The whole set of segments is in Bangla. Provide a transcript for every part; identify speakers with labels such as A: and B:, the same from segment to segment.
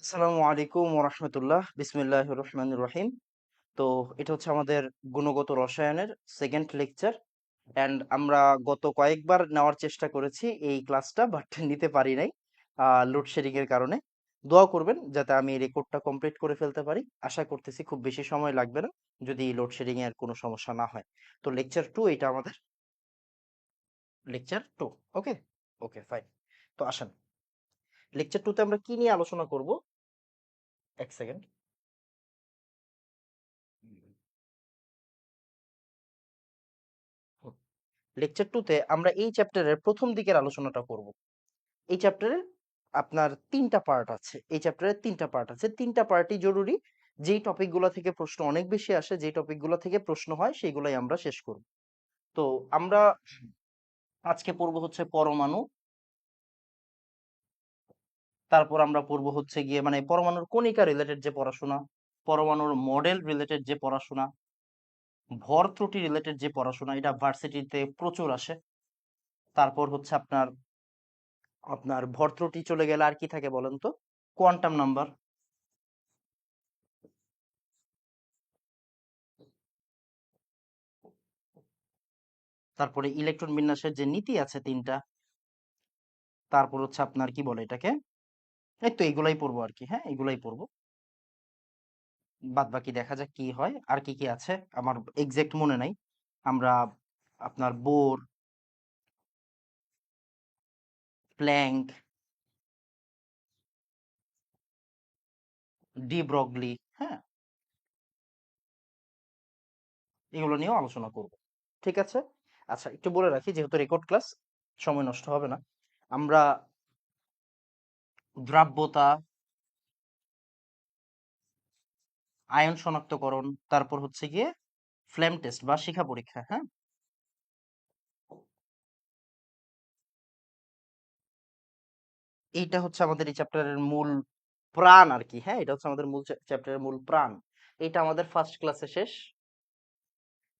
A: আসসালামু আলাইকুম ওরহমতুল্লাহ বিসমিল্লাহির রহমানির রহিম। তো এটা হচ্ছে আমাদের গুণগত রসায়নের সেকেন্ড লেকচার। অ্যান্ড আমরা গত কয়েকবার নেওয়ার চেষ্টা করেছি এই ক্লাসটা, বাট নিতে পারি নাই লোডশেডিং এর কারণে। দোয়া করবেন যাতে আমি এই রেকর্ডটা কমপ্লিট করে ফেলতে পারি। আশা করতেছি খুব বেশি সময় লাগবে না, যদি লোডশেডিং এর কোনো সমস্যা না হয়। তো লেকচার টু এটা আমাদের, lecture to. Okay, okay fine. তো আসেন, লেকচার টুতে আমরা কি নিয়ে আলোচনা করব? এক সেকেন্ড। লেকচার টুতে আমরা এই চ্যাপ্টারের প্রথম দিকের আলোচনাটা করব। এই চ্যাপ্টারের আপনার তিনটা পার্ট আছে। এই চ্যাপ্টারের তিনটা পার্ট আছে, তিনটা পার্টই জরুরি। যেই টপিকগুলো থেকে প্রশ্ন অনেক বেশি আসে, যেই টপিকগুলো থেকে প্রশ্ন হয়, সেইগুলাই আমরা শেষ করব। তো আমরা আজকে পড়ব হচ্ছে পরমাণু। তারপর আমরা পড়ব হচ্ছে গিয়ে মানে পরমাণুর কণিকা রিলেটেড যে পড়াশোনা, পরমাণুর মডেল রিলেটেড যে পড়াশোনা, ভর ত্রুটি রিলেটেড যে পড়াশোনা, এটা ভার্সিটিতে প্রচুর আসে। তারপর হচ্ছে আপনার আপনার ভর ত্রুটি চলে গেলে আর কি থাকে বলেন তো? Quantum number. তারপরে ইলেকট্রন বিন্যাসের যে নীতি আছে তিনটা। তারপর হচ্ছে আপনার কি বলে এটাকে, এই তো এগুলাই পড়বো আর কি। হ্যাঁ, এগুলাই পড়বো। বাদ বাকি দেখা যাক কি হয়। আর কি কি আছে আমার এক্সাক্ট মনে নাই। আমরা আপনার বোর, প্ল্যাঙ্ক, ডি ব্রগলি, হ্যাঁ, এগুলো নিয়েও আলোচনা করব। ঠিক আছে। আচ্ছা, একটু বলে রাখি যেহেতু রেকর্ড ক্লাস, সময় নষ্ট হবে না। আমরা দ্রাব্যতা, আয়ন শনাক্তকরণ, তারপর হচ্ছে গিয়ে ফ্লেম টেস্ট বা শিখা পরীক্ষা, হ্যাঁ, এইটা হচ্ছে আমাদের এই চ্যাপ্টারের মূল প্রাণ আর কি। হ্যাঁ, এটা হচ্ছে আমাদের মূল চ্যাপ্টারের মূল প্রাণ। এটা আমাদের ফার্স্ট ক্লাসে শেষ,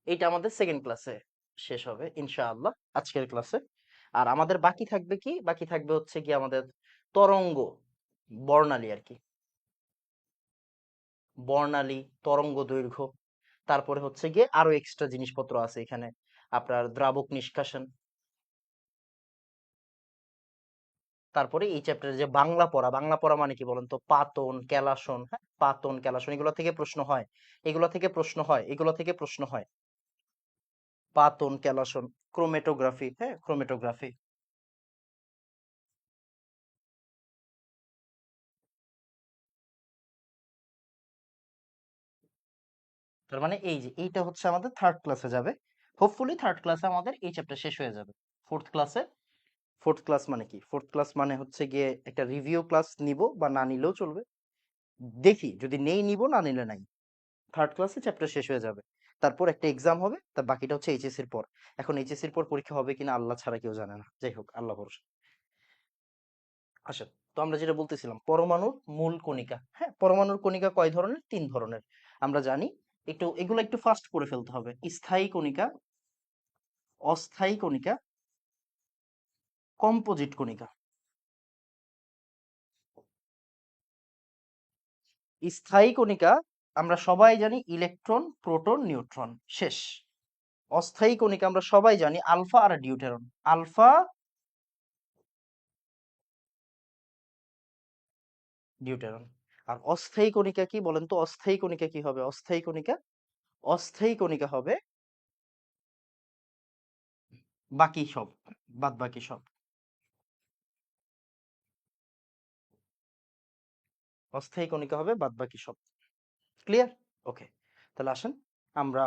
A: এটা আমাদের সেকেন্ড ক্লাসে শেষ হবে ইনশাআল্লাহ আজকের ক্লাসে। আর আমাদের বাকি থাকবে কি, বাকি থাকবে হচ্ছে কি আমাদের তরঙ্গ, বর্ণালী আর কি। বর্ণালী, তরঙ্গ দৈর্ঘ্য, তারপরে হচ্ছে গিয়ে আরো এক্সট্রা জিনিসপত্র আছে এখানে। আপনার দ্রাবক নিষ্কাশন। তারপরে এই চ্যাপ্টারে যে বাংলা পড়া, বাংলা পড়া মানে কি বলেন তো? পাতন, কেলাসন, হ্যাঁ, পাতন কেলাসন, এগুলো থেকে প্রশ্ন হয়, এগুলো থেকে প্রশ্ন হয়, এগুলো থেকে প্রশ্ন হয়। পাতন কেলাসন, ক্রোমেটোগ্রাফি, হ্যাঁ, ক্রোমেটোগ্রাফি। তার মানে এই যে এইটা হচ্ছে আমাদের থার্ড ক্লাসে যাবে। হোপফুলি থার্ড ক্লাসে আমাদের এই চ্যাপ্টার শেষ হয়ে যাবে। ফোর্থ ক্লাসে, ফোর্থ ক্লাস মানে কি? ফোর্থ ক্লাস মানে হচ্ছে গিয়ে একটা রিভিউ ক্লাস নিব, বা না নিলেও চলবে। দেখি যদি নেই নিব, না নিলে নাই। থার্ড ক্লাসে চ্যাপ্টার শেষ হয়ে যাবে। তারপর একটা এক্সাম হবে, তার বাকিটা হচ্ছে এইচএসসির পর। এখন এইচএসসির পর পরীক্ষা হবে কিনা আল্লাহ ছাড়া কেউ জানে না। যাই হোক, আল্লাহ ভরসা। আসেন, তো আমরা যেটা বলতেছিলাম পরমাণুর মূল কণিকা। হ্যাঁ, পরমাণুর কণিকা কয় ধরনের? তিন ধরনের আমরা জানি। একটু এগুলো একটু ফাস্ট করে ফেলতে হবে। স্থায়ী কণিকা, অস্থায়ী কণিকা, কম্পোজিট কণিকা। স্থায়ী কণিকা আমরা সবাই জানি ইলেকট্রন, প্রোটন, নিউট্রন, শেষ। অস্থায়ী কণিকা আমরা সবাই জানি আলফা আর ডিউটেরন। Alpha, deuteron. আর অস্থায়ী কণিকা কি বলেন তো? অস্থায়ী কণিকা কি হবে? অস্থায়ী কণিকা, অস্থায়ী কণিকা হবে বাকি সব, বাদ বাকি সব। অস্থায়ী কণিকা হবে বাদ বাকি সব। ক্লিয়ার? ওকে। তাহলে আসেন আমরা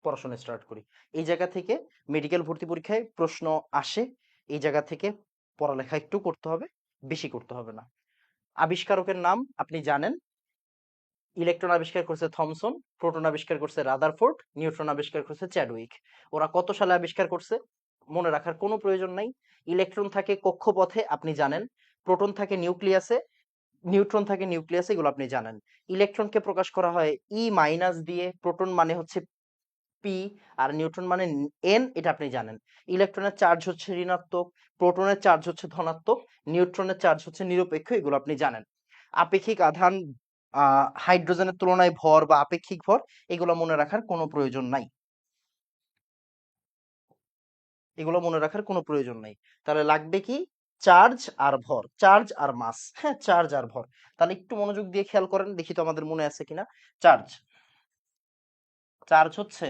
A: পড়াশোনা স্টার্ট করি। এই জায়গা থেকে মেডিকেল ভর্তি পরীক্ষায় প্রশ্ন আসে। এই জায়গা থেকে পড়ালেখা একটু করতে হবে, বেশি করতে হবে না। আবিষ্কারকের নাম আপনি জানেন। ইলেকট্রন আবিষ্কার করছে থমসন, প্রোটন আবিষ্কার করছে রাদারফোর্ড, নিউট্রন আবিষ্কার করছে চ্যাডউইক। ওরা কত সালে আবিষ্কার করছে মনে রাখার কোনো প্রয়োজন নাই। ইলেকট্রন থাকে কক্ষপথে, আপনি জানেন। প্রোটন থাকে নিউক্লিয়াসে, নিউট্রন থাকে নিউক্লিয়াসে, এগুলো আপনি জানেন। ইলেকট্রনকে প্রকাশ করা হয় ই মাইনাস দিয়ে, প্রোটন মানে হচ্ছে পি, আর নিউট্রন মানে এন, এটা আপনি জানেন। ইলেকট্রনের চার্জ হচ্ছে ঋণাত্মক, প্রোটনের চার্জ হচ্ছে ধনাত্মক, নিউট্রনের চার্জ হচ্ছে নিরপেক্ষ, এগুলো আপনি জানেন। আপেক্ষিক আধান, হাইড্রোজেনের তুলনায় ভর বা আপেক্ষিক ভর, এগুলো মনে রাখার কোনো প্রয়োজন নাই। এগুলো মনে রাখার কোনো প্রয়োজন নাই। তাহলে লাগবে কি? চার্জ আর ভর, চার্জ আর মাস। হ্যাঁ, চার্জ আর ভর। তাহলে একটু মনোযোগ দিয়ে খেয়াল করেন, দেখি তো আমাদের মনে আছে কিনা। চার্জ, চার্জ হচ্ছে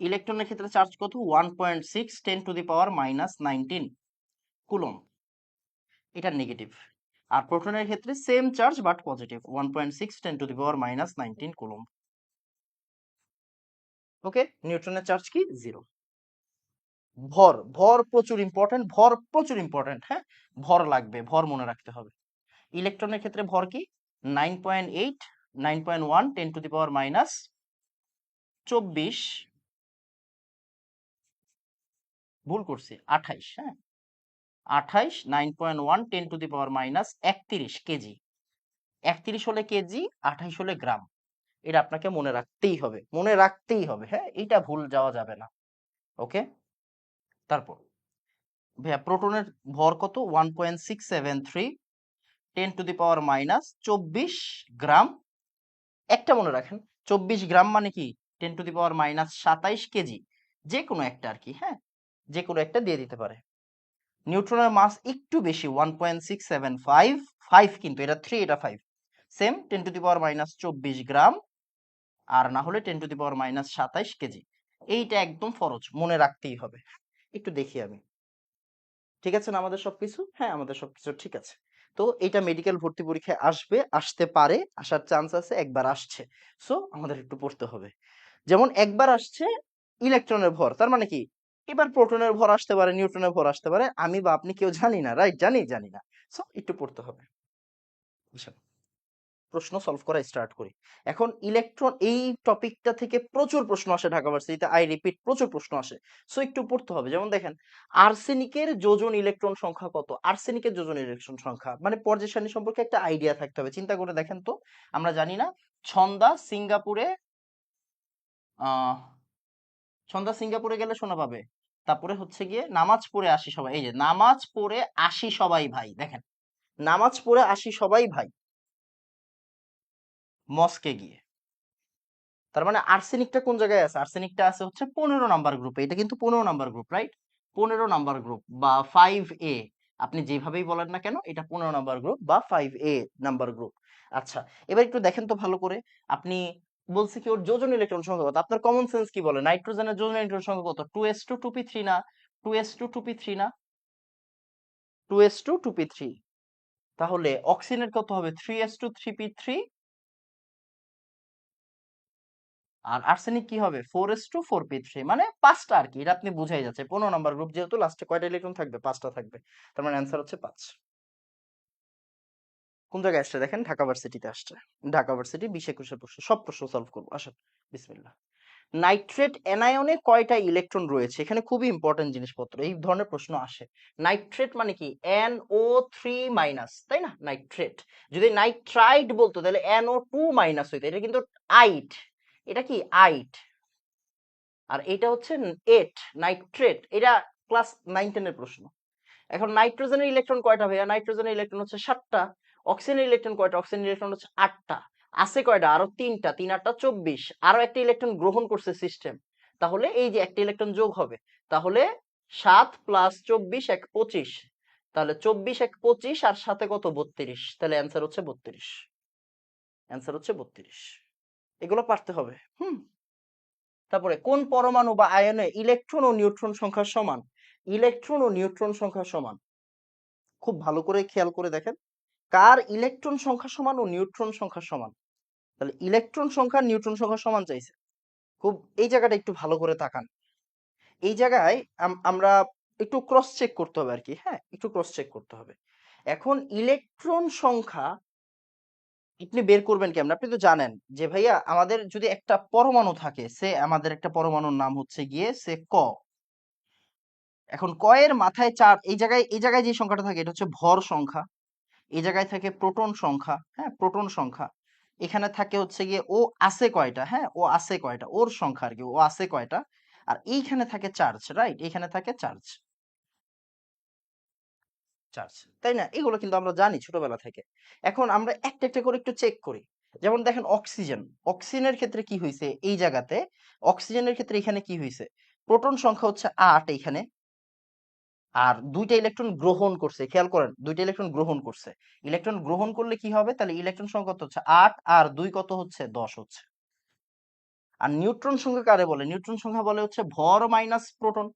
A: ইলেকট্রনের ক্ষেত্রে চার্জ কত? 1.6 10⁻⁻19 কুলম, এটা নেগেটিভ। আর প্রোটনের ক্ষেত্রে same charge but positive, 1.6 10⁻⁻19 coulomb. Okay, নিউট্রনের চার্জ কি? 0। ভর, ভর প্রচুর ইম্পর্টেন্ট, ভর প্রচুর ইম্পর্টেন্ট। হ্যাঁ, ভর লাগবে, ভর মনে রাখতে হবে। ইলেকট্রনের ক্ষেত্রে ভর কি? 9.8 9.1 10⁻⁻24, ভুল করছি, 28। হ্যাঁ, 28 9.1 10⁻⁻31 কেজি। 31 হলে কেজি, 28 হলে গ্রাম। এটা আপনাকে মনে রাখতেই হবে, মনে রাখতেই হবে। হ্যাঁ, এটা ভুল যাওয়া যাবে না। ওকে, তারপর ভাইয়া প্রোটনের ভর কত? 1.673 10⁻⁻24 গ্রাম। একটা মনে রাখেন, 24 গ্রাম মানে কি? 10⁻⁻27 কেজি। যে কোনো একটা আর কি। হ্যাঁ, যে কোনো একটা দিয়ে দিতে পারে। নিউট্রনের মাস একটু বেশি, 1.675, 5 কিন্তু, এটা 3 এটা 5, সেম 10⁻⁻24 গ্রাম, আর না হলে 10⁻⁻27 কেজি। এইটা একদম ফরজ, মনে রাখতেই হবে। একটু দেখি আমি, ঠিক আছে না আমাদের সবকিছু? হ্যাঁ, আমাদের সবকিছু ঠিক আছে। তো এটা মেডিকেল ভর্তি পরীক্ষায় আসবে, আসতে পারে, আসার চান্স আছে, একবার আসছে। সো আমাদের একটু পড়তে হবে। যেমন একবার আসছে ইলেকট্রনের ভর, তার মানে কি? এবার প্রোটনের ভর আসতে পারে, নিউট্রনের ভর আসতে পারে, আমি বা আপনি কেউ জানি না, রাইট? জানি না। সো একটু পড়তে হবে। বুঝছেন? প্রশ্ন সলভ করা স্টার্ট করি। এখন ইলেকট্রন, এই টপিকটা থেকে প্রচুর প্রশ্ন আসে ঢাকা ভার্সিটিতে, আই রিপিট, প্রচুর প্রশ্ন আসে। সো একটু পড়তে হবে। যেমন দেখেন, আর্সেনিকের যোজন ইলেকট্রন সংখ্যা কত? আর্সেনিকের যোজন ইলেকট্রন সংখ্যা মানে পর্যায় সারণী সম্পর্কে একটা আইডিয়া থাকতে হবে। চিন্তা করে দেখেন তো, আমরা জানি না ছন্দা সিঙ্গাপুরে, আহ ছন্দা সিঙ্গাপুরে গেলে শোনা পাবে। তারপরে হচ্ছে গিয়ে নামাজ পড়ে আসি সবাই, এই যে নামাজ পড়ে আসি সবাই ভাই, দেখেন নামাজ পড়ে আসি সবাই ভাই মস্কে গিয়ে। তার মানে আর্সেনিকটা কোন জায়গায় আছে? আর্সেনিকটা আছে হচ্ছে 15 নাম্বার গ্রুপে। এটা কিন্তু 15 number group, right? 15 number group বা 5A, আপনি যেভাবেই বলেন না কেন, এটা 15 নাম্বার গ্রুপ বা 5A নাম্বার গ্রুপ। আচ্ছা, এবার একটু দেখেন তো ভালো করে। আপনি বলছে কি ওর যোজন ইলেকট্রন সংখ্যা কত? আপনার কমন সেন্স কি বলে? নাইট্রোজেনের যোজন ইলেকট্রন সংখ্যা কত? 2s2 2p3 না? 2s2 2p3 না? 2s2 2p3। তাহলে অক্সিজেনের কত হবে? 3s2 3p3। আর আর্সেনিক কি হবে? 4s2 4p3, মানে পাঁচটা আর কি। এটা আপনি বুঝাই যাচ্ছে 15 নাম্বার গ্রুপ যেহেতু, লাস্টে কয়টা ইলেকট্রন থাকবে? পাঁচটা থাকবে। তার মানে অ্যান্সার হচ্ছে 5। কোন জায়গায় আসছে দেখেন? ঢাকা ভার্সিটিতে আসছে। ঢাকা ভার্সিটি 20-21 প্রশ্ন, সব প্রশ্ন সলভ করবো, আসেন। বিসমিল্লাহ। নাইট্রেট অ্যানায়নে কয়টা ইলেকট্রন রয়েছে? এখানে খুবই ইম্পর্টেন্ট জিনিসপত্র, এই ধরনের প্রশ্ন আসে। নাইট্রেট মানে কি? NO3-, তাই না? নাইট্রেট। যদি নাইট্রাইট বলতো তাহলে NO2- হইতো। এটা কিন্তু আইট, এটা কি? আইট। আর এটা হচ্ছে এট, নাইট্রেট। এটা ক্লাস 9-10 এর প্রশ্ন। এখন নাইট্রোজেনের ইলেকট্রন কয়টা ভাইয়া? নাইট্রোজেনের ইলেকট্রন হচ্ছে 7টা। অক্সিজেনের ইলেকট্রন কয়টা? অক্সিজেনের ইলেকট্রন হচ্ছে 8টা। আছে কয়টা? আরো 3টা, 3 8 24। আরো একটা ইলেকট্রন গ্রহণ করছে সিস্টেম। তাহলে এই যে একটা ইলেকট্রন যোগ হবে, তাহলে 7 + 24 = 25। তাহলে 24 = 25 আর সাথে কত? 32। তাহলে অ্যান্সার হচ্ছে 32। অ্যান্সার হচ্ছে 32। এগুলো পারতে হবে। তারপরে কোন পরমাণু বা আয়নে ইলেকট্রন ও নিউট্রন সংখ্যা সমান? ইলেকট্রন ও নিউট্রন সংখ্যা সমান। খুব ভালো করে খেয়াল করে দেখেন, কার ইলেকট্রন সংখ্যা সমান ও নিউট্রন সংখ্যা সমান। তাহলে ইলেকট্রন সংখ্যা নিউট্রন সংখ্যা সমান চাইছে। খুব, এই জায়গাটা একটু ভালো করে তাকান। এই জায়গায় আমরা একটু ক্রস চেক করতে হবে আর কি। হ্যাঁ, একটু ক্রস চেক করতে হবে। এখন ইলেকট্রন সংখ্যা আপনি বের করবেন কেমন? আপনি তো জানেন যে ভাইয়া, আমাদের যদি একটা পরমাণু থাকে, সে আমাদের একটা পরমাণুর নাম হচ্ছে গিয়ে সে ক। এখন ক এর মাথায় 4, এই জায়গায় যে সংখ্যাটা থাকে এটা হচ্ছে ভর সংখ্যা। এই জায়গায় থাকে প্রোটন সংখ্যা, হ্যাঁ, প্রোটন সংখ্যা। এখানে থাকে হচ্ছে গিয়ে ও আছে কয়টা, হ্যাঁ, ও আছে কয়টা, ওর সংখ্যা আর কি, ও আছে কয়টা। আর এইখানে থাকে চার্জ, রাইট? এইখানে থাকে চার্জ। চার্জ, তাই না? এগুলো কিন্তু আমরা জানি ছোটবেলা থেকে। এখন আমরা একটা একটা করে একটু চেক করি। যেমন দেখেন অক্সিজেন, অক্সিজেনের ক্ষেত্রে কি হইছে এই জায়গাতে, অক্সিজেনের ক্ষেত্রে এখানে কি হইছে, প্রোটন সংখ্যা হচ্ছে 8 এইখানে, আর 2টা ইলেকট্রন গ্রহণ করছে, খেয়াল করেন 2টা ইলেকট্রন গ্রহণ করছে। ইলেকট্রন গ্রহণ করলে কি হবে, তাহলে ইলেকট্রন সংখ্যা কত হচ্ছে 8 আর 2 কত হচ্ছে 10 হচ্ছে। আর নিউট্রন সংখ্যা কারে বলে, নিউট্রন সংখ্যা বলে হচ্ছে ভর মাইনাস প্রোটন,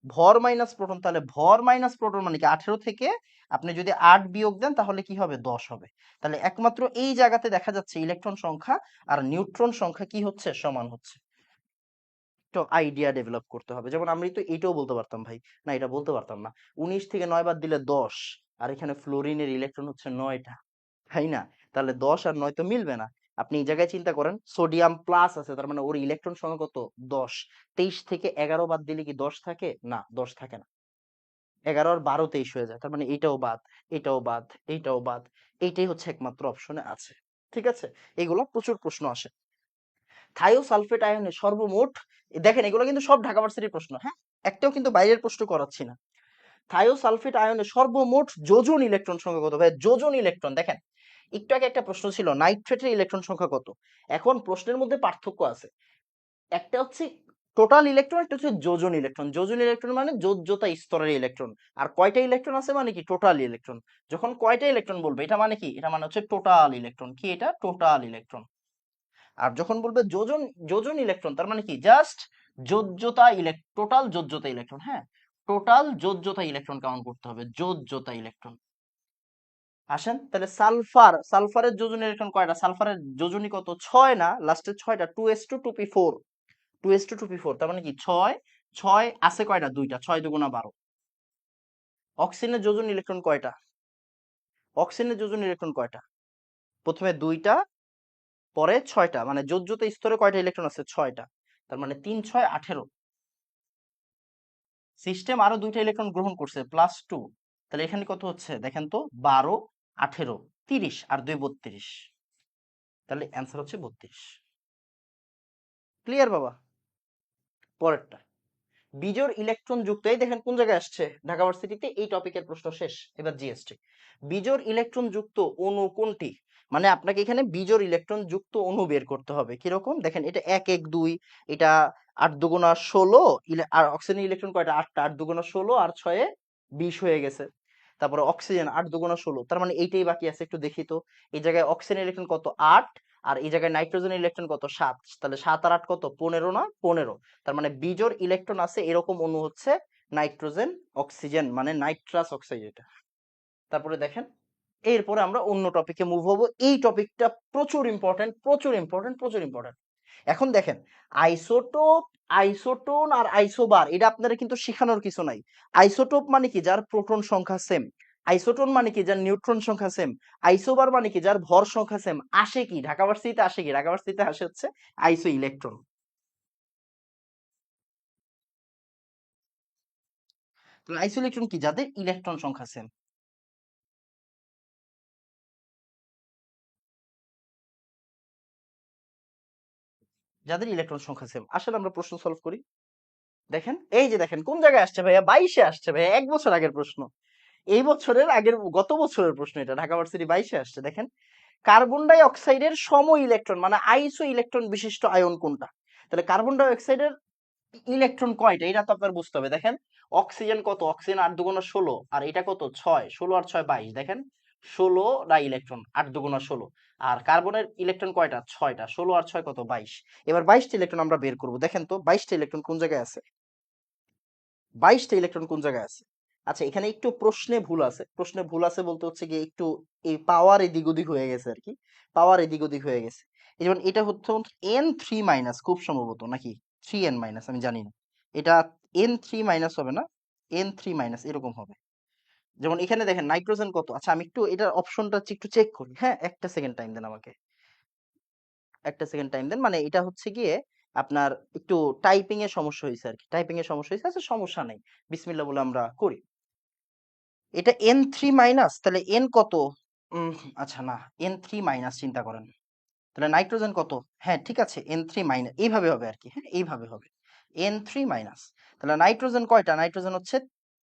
A: ভর মাইনাস প্রোটন। তাহলে ভর মাইনাস প্রোটন মানে কি 18 থেকে আপনি যদি 8 বিয়োগ দেন তাহলে কি হবে 10 হবে। তাহলে একমাত্র এই জায়গাতে দেখা যাচ্ছে ইলেকট্রন সংখ্যা আর নিউট্রন সংখ্যা কি হচ্ছে সমান হচ্ছে। তো আইডিয়া ডেভেলপ করতে হবে। যেমন আমি তো এটাও বলতে পারতাম ভাই, না এটা বলতে পারতাম না, 19 থেকে 9 বাদ দিলে 10, আর এখানে ফ্লোরিনের ইলেকট্রন হচ্ছে 9টা, তাই না? তাহলে 10 আর 9 তো মিলবে না। আপনি এই জায়গায় চিন্তা করেন, সোডিয়াম প্লাস আছে, তার মানে ওর ইলেকট্রন সংখ্যা কত 10, 23 থেকে 11 বাদ দিলে কি 10 থাকে, না 10 থাকে না, 11 আর 12 23 হয়ে যায়, তার মানে এটাও বাদ, এটাও বাদ, এইটাও বাদ, এইটাই হচ্ছে একমাত্র অপশনে আছে। ঠিক আছে, এগুলো প্রচুর প্রশ্ন আসে। থায়োসালফেট আয়নে সর্বমোট, দেখেন এগুলো কিন্তু সব ঢাকা ভার্সিটির প্রশ্ন, হ্যাঁ, একটাও কিন্তু বাইরের প্রশ্ন করাচ্ছি না। থায়োসালফেট আয়নে সর্বমোট যোজন ইলেকট্রন সংখ্যা কত ভাই, যোজন ইলেকট্রন। দেখেন একটু আগে একটা প্রশ্ন ছিল নাইট্রেটের ইলেকট্রন সংখ্যা কত, এখন প্রশ্নের মধ্যে পার্থক্য আছে, একটা হচ্ছে টোটাল ইলেকট্রন, একটা হচ্ছে যোজন ইলেকট্রন। যোজন ইলেকট্রন মানে যোজ্যতা স্তরের ইলেকট্রন, আর কয়টা ইলেকট্রন আছে মানে কি টোটাল ইলেকট্রন। যখন কয়টা ইলেকট্রন বলবে এটা মানে কি, এটা মানে হচ্ছে টোটাল ইলেকট্রন, কি এটা টোটাল ইলেকট্রন। আর যখন বলবে যোজন, যোজন ইলেকট্রন তার মানে কি জাস্ট যোজ্যতা টোটাল যোজ্যতা ইলেকট্রন, হ্যাঁ, টোটাল যোজ্যতা ইলেকট্রন কাউন্ট করতে হবে, যোজ্যতা ইলেকট্রন। আসেন তাহলে সালফার, সালফারের যোজন ইলেকট্রন কয়টা, সালফারের যোজনী কত 6 না, লাস্টে 6টা, 2s2 2p4, 2s2 2p4, তার মানে কি 6, 6 আছে কয়টা 2টা, 6 দুগুণা 12। অক্সিজেনের যোজন ইলেকট্রন কয়টা, অক্সিজেনের যোজন ইলেকট্রন কয়টা, প্রথমে 2টা পরে 6টা, মানে যোজ্যতা স্তরে কয়টা ইলেকট্রন আছে 6টা, তার মানে 3 6 18। সিস্টেম আরো 2টা ইলেকট্রন গ্রহণ করছে +2, তাহলে এখানে কত হচ্ছে দেখেন তো, 12 18 30 আর 2 32, তাহলে অ্যান্সার হচ্ছে 32। ক্লিয়ার বাবা? পরেরটা, বিজোড় ইলেকট্রন যুক্ত, এই দেখেন কোন জায়গায় আসছে ঢাকা ভার্সিটিতে, এই টপিকের প্রশ্ন শেষ, এবার জিএসটি। বিজোড় ইলেকট্রন যুক্ত অণু কোনটি, মানে আপনাকে এখানে বিজোড় ইলেকট্রন যুক্ত অণু বের করতে হবে। কিরকম দেখেন, এটা 1 1 2, এটা 8 দুগুণা 16, আর অক্সিজেন ইলেকট্রন কয়টা 8টা, 8 দুগুণা 16 আর 6 20 হয়ে গেছে। তারপরে অক্সিজেন 8 দুগুণা 16, তার মানে এইটাই বাকি আছে, একটু দেখি তো। এই জায়গায় অক্সিজেন ইলেকট্রন কত 8, আর এই জায়গায় নাইট্রোজেন ইলেকট্রন কত 7, তাহলে 7 আর 8 কত 15 না 15, তার মানে বিজোড় ইলেকট্রন আছে এরকম অণু হচ্ছে নাইট্রোজেন অক্সিজেন, মানে নাইট্রাস অক্সাইড এটা। তারপরে দেখেন, এরপরে আমরা অন্য টপিকে মুভ হবো, এই টপিকটা প্রচুর ইম্পর্টেন্ট, প্রচুর ইম্পর্টেন্ট, প্রচুর ইম্পর্টেন্ট। এখন দেখেন আইসোটোপ, আইসোটোন আর আইসোবার, এটা আপনারা কিন্তু শেখানোর কিছু নাই। আইসোটোপ মানে কি যার প্রোটন সংখ্যা সেম, আইসোটোন মানে কি যার নিউট্রন সংখ্যা সেম, আইসোবার মানে কি যার ভর সংখ্যা সেম। আসে কি ঢাকা ভার্সিটিতে, আসে কি ঢাকা ভার্সিটিতে, আসে হচ্ছে আইসো ইলেকট্রন। তাহলে আইসো ইলেকট্রন কি যাদের ইলেকট্রন সংখ্যা সেম, যাদের ইলেকট্রন সংখ্যা সেম। আসলে আমরা প্রশ্ন সলভ করি। দেখেন এই যে দেখেন কোন জায়গায় আসছে ভাইয়া, 22-এ আসছে ভাইয়া, 1 বছর আগের প্রশ্ন, এই বছরের আগের গত বছরের প্রশ্ন, এটা ঢাকা ভার্সিটি 22-এ আসছে। দেখেন কার্বন ডাই অক্সাইডের সম ইলেকট্রন মানে আইসো ইলেকট্রন বিশিষ্ট আয়ন কোনটা, তাহলে কার্বন ডাই অক্সাইডের ইলেকট্রন কয়টা এটা তো আপনার বুঝতে হবে। দেখেন অক্সিজেন কত, অক্সিজেন 8 দুগুণা 16, আর এটা কত 6, 16 আর 6 22, দেখেন 16টা ইলেকট্রন, 8 দুগুণা 16, আর কার্বনের ইলেকট্রন কয়টা 6টা, 16 আর 6 কত 22। এবার 22টা ইলেকট্রন আমরা বের করব, দেখেন তো 22টা ইলেকট্রন কোন জায়গায় আছে, 22টা ইলেকট্রন কোন জায়গায় আছে। আচ্ছা এখানে একটু প্রশ্নে ভুল আছে, প্রশ্নে ভুল আছে বলতে হচ্ছে গিয়ে একটু এই পাওয়ার এদিক ওদিক হয়ে গেছে আর কি, পাওয়ার এদিক ওদিক হয়ে গেছে। এই যেমন এটা হচ্ছে N3 মাইনাস খুব সম্ভবত, নাকি 3n মাইনাস, আমি জানি না, এটা N3 মাইনাস হবে না, N3 মাইনাস এরকম হবে। যেমন এখানে দেখেন নাইট্রোজেন কত, আচ্ছা আমি একটু এটার অপশনটা একটু চেক করি, হ্যাঁ একটা সেকেন্ড টাইম দেন আমাকে, একটা সেকেন্ড টাইম দেন। মানে এটা হচ্ছে গিয়ে আপনার একটু টাইপিং এর সমস্যা হয়েছে আর কি, টাইপিং এর সমস্যা হয়েছে, আচ্ছা সমস্যা নেই, বিসমিল্লাহ বলে আমরা করি। এটা N3 মাইনাস, তাহলে N কত, উম, আচ্ছা না N3 মাইনাস চিন্তা করেন, তাহলে নাইট্রোজেন কত, হ্যাঁ ঠিক আছে N3 মাইনাস, এইভাবে হবে আর কি, হ্যাঁ এইভাবে হবে N3 মাইনাস। তাহলে নাইট্রোজেন কয়টা, নাইট্রোজেন হচ্ছে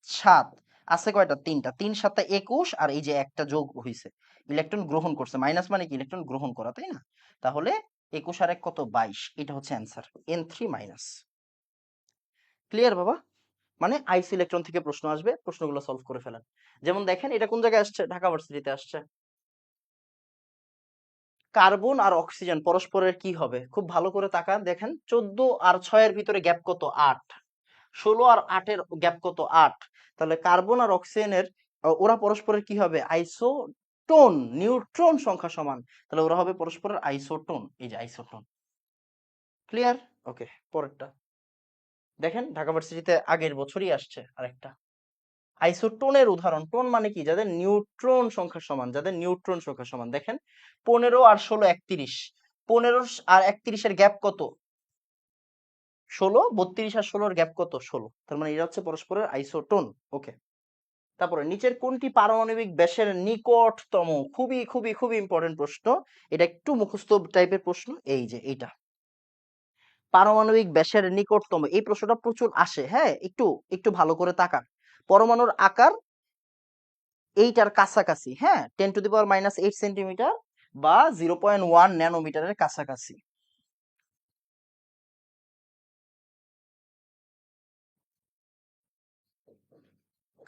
A: 7, আছে কয়টা? তিনটা। ৩ 7 21 আর এই যে একটা যোগ হইছে। ইলেকট্রন গ্রহণ করছে। মাইনাস মানে কি? ইলেকট্রন গ্রহণ করা, তাই না? তাহলে 21 আর ১ কত? ২২। এটা হচ্ছে অ্যান্সার। N3 minus. ক্লিয়ার বাবা? মানে আইসো ইলেকট্রন থেকে প্রশ্ন আসবে, প্রশ্নগুলো সলভ করে ফেলেন। যেমন দেখেন এটা কোন জায়গায় আসছে? ঢাকা ভার্সিটিতে আসছে। কার্বন আর অক্সিজেন পরস্পরের কি হবে? খুব ভালো করে তাকান, দেখেন 14 আর 6 এর ভিতরে গ্যাপ কত? 8। 16 আর 8 এর গ্যাপ কত? 8। তাহলে কার্বন আর অক্সিজেনের ওরা পরস্পরের কি হবে? আইসোটোন। নিউট্রন সংখ্যা সমান। তাহলে ওরা হবে পরস্পরের আইসোটোন। এই যে আইসোটোন। ক্লিয়ার? ওকে, পরেরটা দেখেন ঢাকা ভার্সিটিতে আগের বছরই আসছে আরেকটা। আইসোটোনের উদাহরণ। টোন মানে কি? যাদের নিউট্রন সংখ্যা সমান, যাদের নিউট্রন সংখ্যা সমান। দেখেন 15 আর 16 31। 15 আর 31 এর গ্যাপ কত? 16। 32 আর 16 এর গ্যাপ কত? 16। তার মানে এরা হচ্ছে পরস্পরের আইসোটোন। ওকে, তারপরে নিচের কোনটি পারমাণবিক ব্যাসের নিকটতম? খুবই খুবই খুবই ইম্পর্টেন্ট প্রশ্ন। এটা একটু মুখস্থ টাইপের প্রশ্ন। এই যে এইটা, পারমাণবিক ব্যাসের নিকটতম, এই প্রশ্নটা প্রচুর আসে। হ্যাঁ, একটু একটু ভালো করে তাকান। পরমাণুর আকার এইটার কাছাকাছি, হ্যাঁ, 10⁻⁻8 সেন্টিমিটার বা 0.1 ন্যানোমিটারের কাছাকাছি।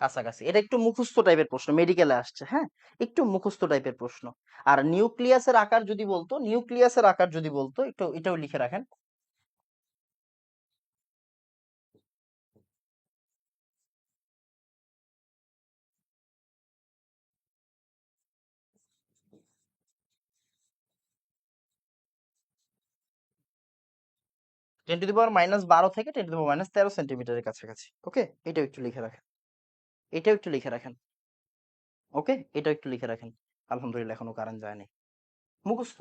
A: কাছাকাছি, এটা একটু মুখস্থ টাইপের প্রশ্ন, মেডিকেলে আসছে। হ্যাঁ, একটু মুখস্থ টাইপের প্রশ্ন। আর নিউক্লিয়াসের আকার যদি বলতো, নিউক্লিয়াসের আকার যদি বলতো, একটু এটাও লিখে রাখেন। টেন টু দি পাওয়ার -12 থেকে 10⁻13 সেন্টিমিটারের কাছাকাছি। ওকে, এটাও একটু লিখে রাখেন। এটাও একটু লিখে রাখেন। ওকে, এটাও একটু লিখে রাখেন। আলহামদুলিল্লাহ এখনো কারেন্ট যায়নি। মুখস্থ।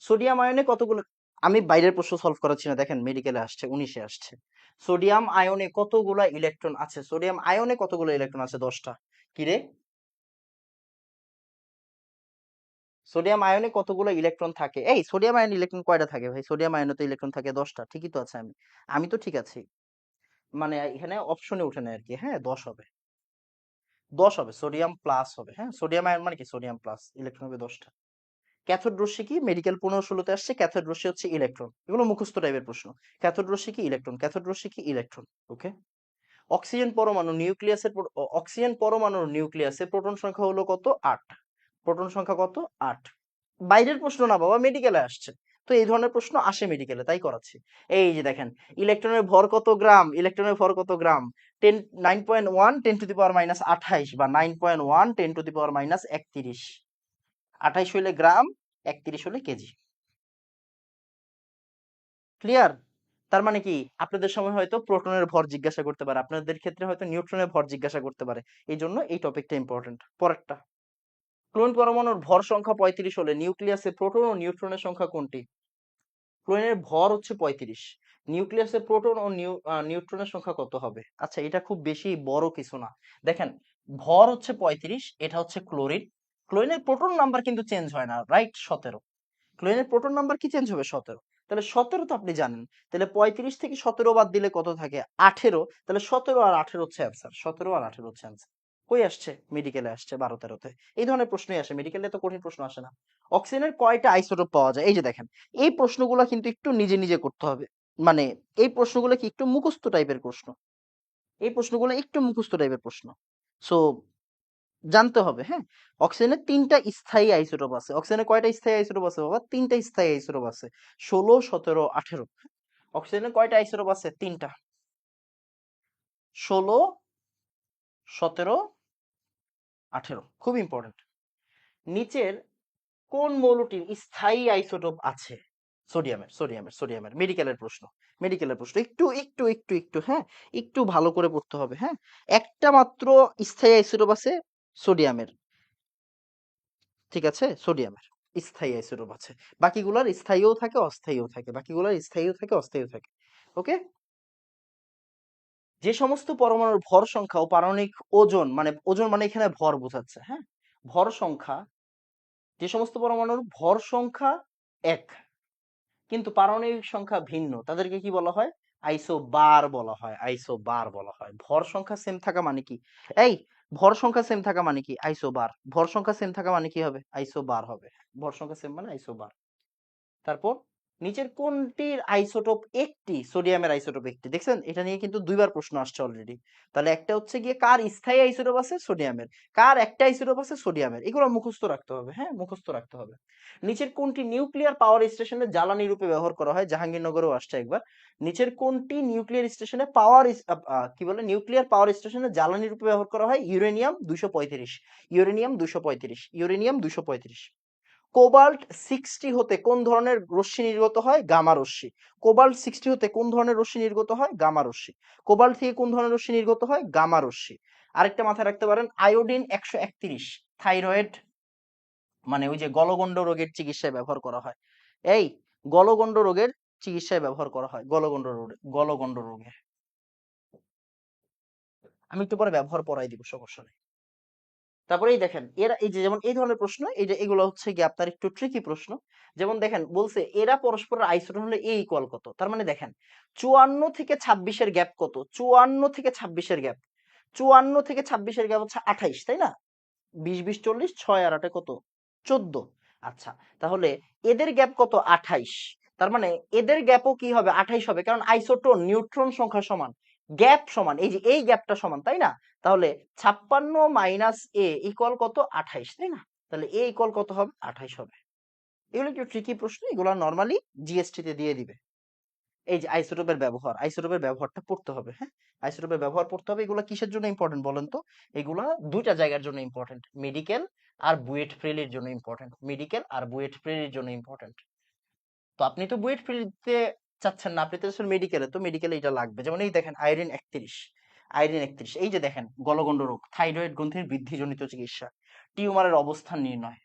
A: সোডিয়াম আয়নে কতগুলো? আমি বাইরের প্রশ্ন সলভ করাচ্ছি না, দেখেন মেডিকেলে আসছে, 19-এ আসছে। সোডিয়াম আয়নে কতগুলো ইলেকট্রন আছে? সোডিয়াম আয়নে কতগুলো ইলেকট্রন আছে? 10টা। কি রে, সোডিয়াম আয়নে কতগুলো ইলেকট্রন থাকে? এই সোডিয়াম আয়নে ইলেকট্রন কয়টা থাকে ভাই? সোডিয়াম আয়নে তো ইলেকট্রন থাকে 10টা। ঠিকই তো আছে। আমি আমি তো ঠিক আছি। মানে এখানে অপশনে উঠে নেয় আর কি। হ্যাঁ, 10 হবে। 10 হবে, সোডিয়াম প্লাস হবে। হ্যাঁ, সোডিয়াম আয়ন মানে কি? সোডিয়াম প্লাস, ইলেকট্রন হবে 10টা। ক্যাথোড রশ্মি কি? মেডিকেল 15-16-তে আসছে। ক্যাথোড রশ্মি হচ্ছে ইলেকট্রন। এগুলো মুখস্থ টাইপের প্রশ্ন। ক্যাথোড রশ্মি কি? ইলেকট্রন। ক্যাথোড রশ্মি কি? ইলেকট্রন। ওকে। অক্সিজেন পরমাণু নিউক্লিয়াসের অক্সিজেন পরমাণুর নিউক্লিয়াসে প্রোটন সংখ্যা হলো কত? 8। প্রোটন সংখ্যা কত? 8। বাইরের প্রশ্ন না বাবা, মেডিকেলে আসছে। তো এই ধরনের প্রশ্ন আসে মেডিকেলে, তাই করাচ্ছি। এই যে দেখেন, ইলেকট্রনের ভর কত গ্রাম? ইলেকট্রনের ভর কত গ্রাম? 9.1 10⁻28 বা 9.1 10⁻31। 28 হইলে গ্রাম, 31 হলে কেজি। ক্লিয়ার? তার মানে কি, আপনাদের সময় হয়তো প্রোটনের ভর জিজ্ঞাসা করতে পারে, আপনাদের ক্ষেত্রে হয়তো নিউট্রনের ভর জিজ্ঞাসা করতে পারে। এই জন্য এই টপিকটা ইম্পর্টেন্ট। পরেরটা, ক্লোরিন পরমাণুর ভর সংখ্যা 35 হলে নিউক্লিয়াসে প্রোটন ও নিউট্রনের সংখ্যা কোনটি? ক্লোরিনের ভর হচ্ছে 35। নিউক্লিয়াসে প্রোটন ও নিউট্রনের সংখ্যা কত হবে? আচ্ছা, এটা খুব বেশি বড় কিছু না। দেখেন, ভর হচ্ছে 35, এটা হচ্ছে ক্লোরিন। ক্লোরিনের প্রোটন নাম্বার কিন্তু চেঞ্জ হয় না, রাইট? 17। ক্লোরিনের প্রোটন নাম্বার কি চেঞ্জ হবে? 17। তাহলে 17 তো আপনি জানেন। তাহলে 35 থেকে 17 বাদ দিলে কত থাকে? 18। তাহলে 17 আর 18 হচ্ছে অ্যান্সার। 17 আর 18 হচ্ছে অ্যান্সার। কই আসছে? মেডিকেলে আসছে 12-13-তে। এই ধরনের প্রশ্নই আসে মেডিকেলে, তো কঠিন প্রশ্ন আসে না। অক্সিজেনের কয়টা আইসোটোপ পাওয়া যায়? এই যে দেখেন, এই প্রশ্নগুলো কিন্তু একটু নিজে নিজে করতে হবে। মানে এই প্রশ্নগুলো কি একটু মুখস্থ টাইপের প্রশ্ন। এই প্রশ্নগুলো একটু মুখস্থ টাইপের প্রশ্ন। সো জানতে হবে। হ্যাঁ, অক্সিজেনের 3টা স্থায়ী আইসোটোপ আছে। অক্সিজেনের কয়টা স্থায়ী আইসোটোপ আছে বাবা? 3টা স্থায়ী আইসোটোপ আছে। 16 17 18। অক্সিজেনের কয়টা আইসোটোপ আছে? 3টা। 16 17 18। খুব ইম্পর্টেন্ট। নিচের কোন মৌলটির স্থায়ী আইসোটোপ আছে? সোডিয়ামের। মেডিকেলের প্রশ্ন। মেডিকেলের প্রশ্ন, একটু একটু একটু একটু হ্যাঁ, একটু ভালো করে পড়তে হবে। হ্যাঁ, একটা মাত্র স্থায়ী আইসোটোপ আছে সোডিয়ামের। ঠিক আছে, সোডিয়ামের স্থায়ী আইসোটোপ আছে। বাকিগুলার স্থায়ীও থাকে, অস্থায়ীও থাকে। বাকিগুলার স্থায়ীও থাকে, অস্থায়ীও থাকে। ওকে। যে সমস্ত পরমাণুর ভর সংখ্যা ও পারমাণবিক ওজন, মানে ওজন মানে এখানে ভর বোঝাচ্ছে। হ্যাঁ, ভর সংখ্যা, যে সমস্ত পরমাণুর ভর সংখ্যা এক কিন্তু পারমাণবিক সংখ্যা ভিন্ন, তাদেরকে কি বলা হয়? আইসোবার বলা হয়। আইসোবার বলা হয়। ভর সংখ্যা সেম থাকা মানে কি? এই ভর সংখ্যা সেম থাকা মানে কি? আইসোবার। ভর সংখ্যা সেম থাকা মানে কি হবে? আইসোবার হবে। ভর সংখ্যা সেম মানে আইসোবার। তারপর নিচের কোনটির আইসোটোপ একটি? সোডিয়ামের আইসোটোপ একটি। দেখছেন এটা নিয়ে কিন্তু দুইবার প্রশ্ন আসছে অলরেডি। তাহলে একটা হচ্ছে গিয়ে কার স্থায়ী আইসোটোপ আছে? সোডিয়ামের। কার একটা আইসোটোপ আছে? সোডিয়ামের। এগুলো মুখস্থ রাখতে হবে। হ্যাঁ, মুখস্থ রাখতে হবে। নিচের কোনটি নিউক্লিয়ার পাওয়ার স্টেশনে জ্বালানি রূপে ব্যবহার করা হয়? জাহাঙ্গীরনগরেও আসছে একবার। নিচের কোনটি নিউক্লিয়ার স্টেশনে কি বলে নিউক্লিয়ার পাওয়ার স্টেশনে জ্বালানি রূপে ব্যবহার করা হয়? ইউরেনিয়াম 235। ইউরেনিয়াম 235। ইউরেনিয়াম 235। কোবাল্ট 60 হতে কোন ধরনের রশ্মি নির্গত হয়? গামা রশ্মি। কোবাল্ট 60 হতে কোন ধরনের রশ্মি নির্গত হয়? গামা রশ্মি। কোবাল্ট থেকে কোন ধরনের রশ্মি নির্গত হয়? গামা রশ্মি। আরেকটা মাথায় রাখতে পারেন, আয়োডিন 131 থাইরয়েড মানে ওই যে গলগণ্ড রোগের চিকিৎসায় ব্যবহার করা হয়। এই গলগণ্ড রোগের চিকিৎসায় ব্যবহার করা হয়। গলগণ্ড রোগে। আমি একটু পরে ব্যবহার পড়াই দিব, সমস্যা নেই। তারপরে এই দেখেন এরা এই যে যেমন এই ধরনের প্রশ্ন, এই যে এগুলো হচ্ছে কি আপনার একটু ট্রিকি প্রশ্ন। যেমন দেখেন বলছে এরা পরস্পরের আইসোটোন হলে এ ইকুয়াল কত। তার মানে দেখেন 54 থেকে 26 গ্যাপ কত? 54 থেকে 26 গ্যাপ, 54 থেকে 26 গ্যাপ হচ্ছে 28, তাই না? 20 20 40, 6 আর 8 কত? 14। আচ্ছা, তাহলে এদের গ্যাপ কত? 28। তার মানে এদের গ্যাপও কি হবে? 28 হবে, কারণ আইসোটোন নিউট্রন সংখ্যা সমান, গ্যাপ সমান, এই যে এই গ্যাপটা সমান, তাই না? তাহলে 56 মাইনাস এ ইকুয়াল কত? 28, তাই না? তাহলে এ ইকুয়াল কত হবে? 28 হবে। এগুলো একটু ট্রিকি প্রশ্ন, এগুলো নরমালি জিএসটি তে দিয়ে দিবে। এই যে আইসোটোপের ব্যবহার, আইসোটোপের ব্যবহারটা পড়তে হবে। হ্যাঁ, আইসোটোপের ব্যবহার পড়তে হবে। এগুলো কিসের জন্য ইম্পর্টেন্ট বলেন তো? এগুলা দুইটা জায়গার জন্য ইম্পর্টেন্ট, মেডিকেল আর বুয়েট প্রিলির জন্য ইম্পর্টেন্ট। মেডিকেল আর বুয়েট প্রিলির জন্য ইম্পর্টেন্ট। তো আপনি তো বুয়েট প্রিলিতে চাচ্ছেন না, আপনি তো আসলে মেডিকেলে, তো মেডিকেলে এটা লাগবে। যেমন এই দেখেন আইরিন 31, আইরিন 31, এই যে দেখেন গলগণ্ড রোগ, থাইরয়েড গ্রন্থির বৃদ্ধিজনিত চিকিৎসা, টিউমারের অবস্থান নির্ণয়।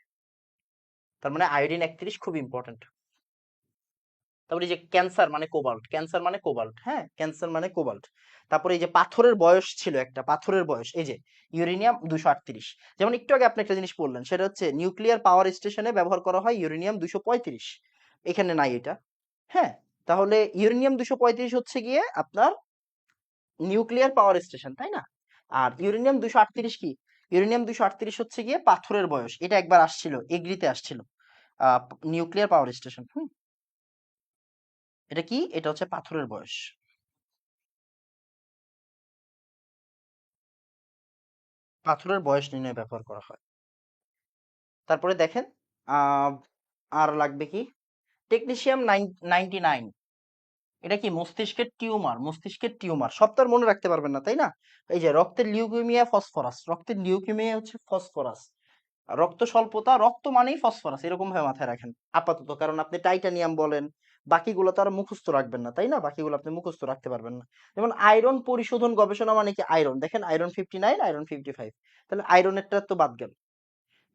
A: তার মানে আয়োডিন 31 খুব ইম্পর্টেন্ট। তারপরে এই যে ক্যান্সার মানে কোবাল্ট, ক্যান্সার মানে কোবাল্ট, হ্যাঁ ক্যান্সার মানে কোবাল্ট। তারপরে এই যে পাথরের বয়স ছিল একটা, পাথরের বয়স, এই যে ইউরেনিয়াম 238। যেমন একটু আগে আপনি একটা জিনিস বললেন, সেটা হচ্ছে নিউক্লিয়ার পাওয়ার স্টেশনে ব্যবহার করা হয় ইউরেনিয়াম 235, এখানে নাই এটা। হ্যাঁ, তাহলে ইউরেনিয়াম 235 হচ্ছে গিয়ে আপনার নিউক্লিয়ার পাওয়ার স্টেশন, তাই না? আর ইউরেনিয়াম 238 কি? ইউরেনিয়াম 238 হচ্ছে গিয়ে পাথরের বয়স, এটা একবার আসছিল, এগ্রিতে আসছিল। নিউক্লিয়ার পাওয়ার স্টেশন, এটা কি? এটা হচ্ছে পাথরের বয়স। পাথরের বয়স নির্ণয়ে ব্যবহার করা হয়। তারপরে দেখেন আহ আর লাগবে কি? টেকনিশিয়াম 99, এটা কি? মস্তিষ্কের টিউমার, মস্তিষ্কের টিউমার সব তো আর মনে রাখতে পারবেন না, তাই না? এই যে রক্তের লিউকেমিয়া ফসফরাস, রক্তের লিউকেমিয়া হচ্ছে ফসফরাস, রক্ত স্বল্পতা, রক্ত মানেই ফসফরাস, এরকম ভাবে মাথায় রাখেন আপাতত, কারণ আপনি টাইটানিয়াম বলেন, বাকিগুলো তো আর মুখস্থ রাখবেন না, তাই না? বাকিগুলো আপনি মুখস্থ রাখতে পারবেন না। যেমন আয়রন পরিশোধন গবেষণা মানে কি? আয়রন, দেখেন আয়রন 59, আয়রন 55, তাহলে আয়রনেরটা তো বাদ গেল।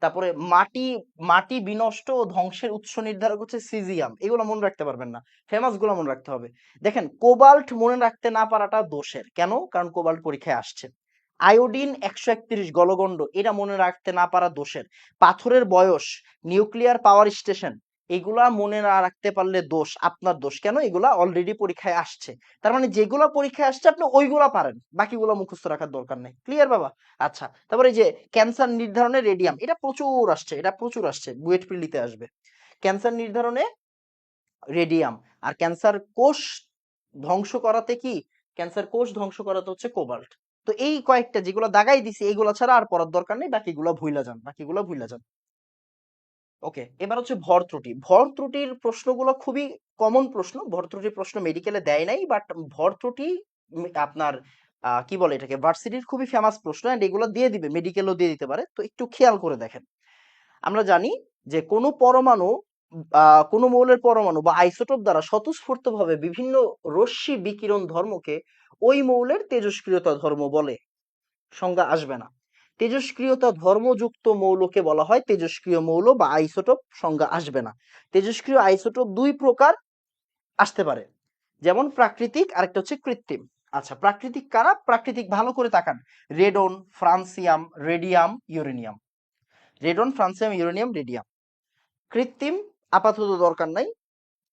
A: তারপরে মাটি, মাটি বিনষ্ট ও ধ্বংসের উৎস নির্ধারক হচ্ছে সিজিয়াম, এগুলো মনে রাখতে পারবেন না, ফেমাস গুলো মনে রাখতে হবে। দেখেন কোবাল্ট মনে রাখতে না পারাটা দোষের, কেন? কারণ কোবাল্ট পরীক্ষায় আসছে। আয়োডিন 131 গলগণ্ড, এটা মনে রাখতে না পারা দোষের। পাথরের বয়স, নিউক্লিয়ার পাওয়ার স্টেশন, এগুলা মনে না রাখতে পারলে দোষ, আপনার দোষ। কেন? এগুলা অলরেডি পরীক্ষায় আসছে। তার মানে যেগুলা পরীক্ষায় আসছে আপনি ওইগুলা পারেন, বাকিগুলো মুখস্থ রাখার দরকার নেই। ক্লিয়ার বাবা? আচ্ছা, তারপরে এই যে ক্যান্সার নির্ধারণে রেডিয়াম, এটা প্রচুর আসছে, এটা প্রচুর আসছে, বুয়েট প্রিলিতে আসবে। ক্যান্সার নির্ধারণে রেডিয়াম। আর ক্যান্সার কোষ ধ্বংস করাতে কি? ক্যান্সার কোষ ধ্বংস করাতে হচ্ছে কোবাল্ট। তো এই কয়েকটা যেগুলো দাগাই দিছি, এইগুলো ছাড়া আর পড়ার দরকার নেই, বাকিগুলো ভুইলা যান, বাকিগুলো ভুইলা যান। ওকে, এবার হচ্ছে ভর ত্রুটি। ভর ত্রুটির প্রশ্নগুলো খুবই কমন প্রশ্ন, ভর ত্রুটির প্রশ্ন মেডিকেলে দেয় নাই, বাট ভর ত্রুটি আপনার কি বলে এটাকে, ভার্সিটির খুবই ফেমাস প্রশ্ন, এন্ড এগুলো দিয়ে দিবে, মেডিকেলও দিয়ে দিতে পারে, তো একটু খেয়াল করে দেখেন। আমরা জানি যে কোনো পরমাণু, কোনো মৌলের পরমাণু বা আইসোটোপ দ্বারা স্বতঃস্ফূর্তভাবে বিভিন্ন রশ্মি বিকিরণ ধর্মকে ওই মৌলের তেজস্ক্রিয়তা ধর্ম বলে। সংজ্ঞা আসবে না। তেজস্ক্রিয়তা ধর্মযুক্ত মৌলকে বলা হয় তেজস্ক্রিয় মৌল বা আইসোটোপ, সংজ্ঞা আসবে না। তেজস্ক্রিয় আইসোটোপ দুই প্রকার আসতে পারে, যেমন প্রাকৃতিক, আরেকটা হচ্ছে কৃত্রিম। আচ্ছা, প্রাকৃতিক কারা? প্রাকৃতিক ভালো করে তাকান, radon, francium, radium, uranium. Radon, francium, uranium, radium. কৃত্রিম আপাতত দরকার নাই।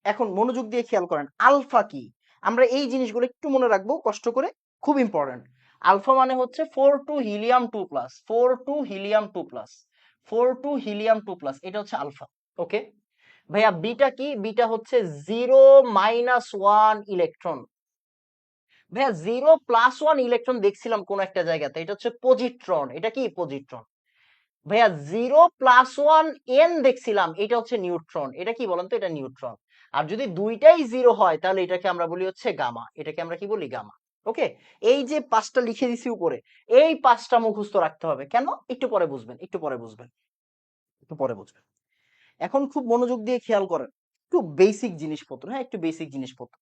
A: এখন মনোযোগ দিয়ে খেয়াল করেন, আলফা কি? আমরা এই জিনিসগুলো একটু মনে রাখবো কষ্ট করে, খুব ইম্পর্টেন্ট। আলফা মানে হচ্ছে 4 two helium 2 plus, 4 two helium 2 plus, 4 two helium 2 plus, এটা হচ্ছে আলফা। ওকে ভাইয়া, বিটা কি? বিটা হচ্ছে 0-1 ইলেকট্রন। ভাইয়া 0+1 ইলেকট্রন দেখছিলাম কোন একটা জায়গাতে, এটা হচ্ছে পজিট্রন। এটা কি? পজিট্রন। ভাইয়া 0+1 এন দেখছিলাম, এটা হচ্ছে নিউট্রন। এটা কি বলেন তো? এটা নিউট্রন। আর যদি দুইটাই 0 হয় তাহলে এটাকে আমরা বলি হচ্ছে গামা। এটাকে আমরা কি বলি? গামা। ওকে, এই যে 5টা লিখে দিছি উপরে, এই 5টা মুখস্থ রাখতে হবে। কেন? একটু পরে বুঝবেন, একটু পরে বুঝবেন, একটু পরে বুঝবেন। এখন খুব মনোযোগ দিয়ে খেয়াল করেন, একটু বেসিক জিনিসপত্র, হ্যাঁ একটু বেসিক জিনিসপত্র,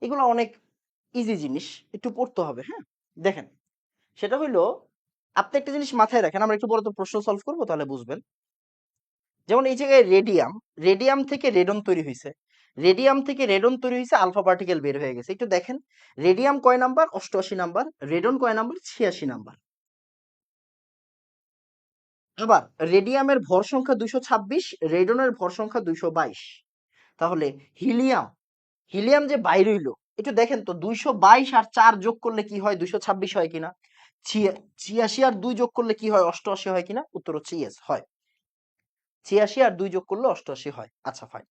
A: এগুলো অনেক ইজি জিনিস, একটু পড়তে হবে। হ্যাঁ দেখেন, সেটা হইলো, আপনি একটা জিনিস মাথায় রাখেন, আমরা একটু পরে তো প্রশ্ন সলভ করবো, তাহলে বুঝবেন। যেমন এই জায়গায় রেডিয়াম, রেডিয়াম থেকে রেডন তৈরি হয়েছে, রেডিয়াম থেকে রেডন তৈরি হয়েছে, আলফা পার্টিকেল বের হয়ে গেছে। একটু দেখেন, রেডিয়াম কয় নাম্বার? 88 নাম্বার। রেডন কয় নাম্বার? 86 নাম্বার। আবার রেডিয়ামের ভর সংখ্যা 226, রেডনের ভর সংখ্যা 222। তাহলে হিলিয়াম, হিলিয়াম যে বাইর হইলো, একটু দেখেন তো, 222 আর 4 যোগ করলে কি হয়? 226 হয় কিনা? 86 আর 2 যোগ করলে কি হয়? 88 হয় কিনা? উত্তর হচ্ছে ইয়েস, হয়। 86 আর 2 যোগ করলে 88 হয়। আচ্ছা ফাইন।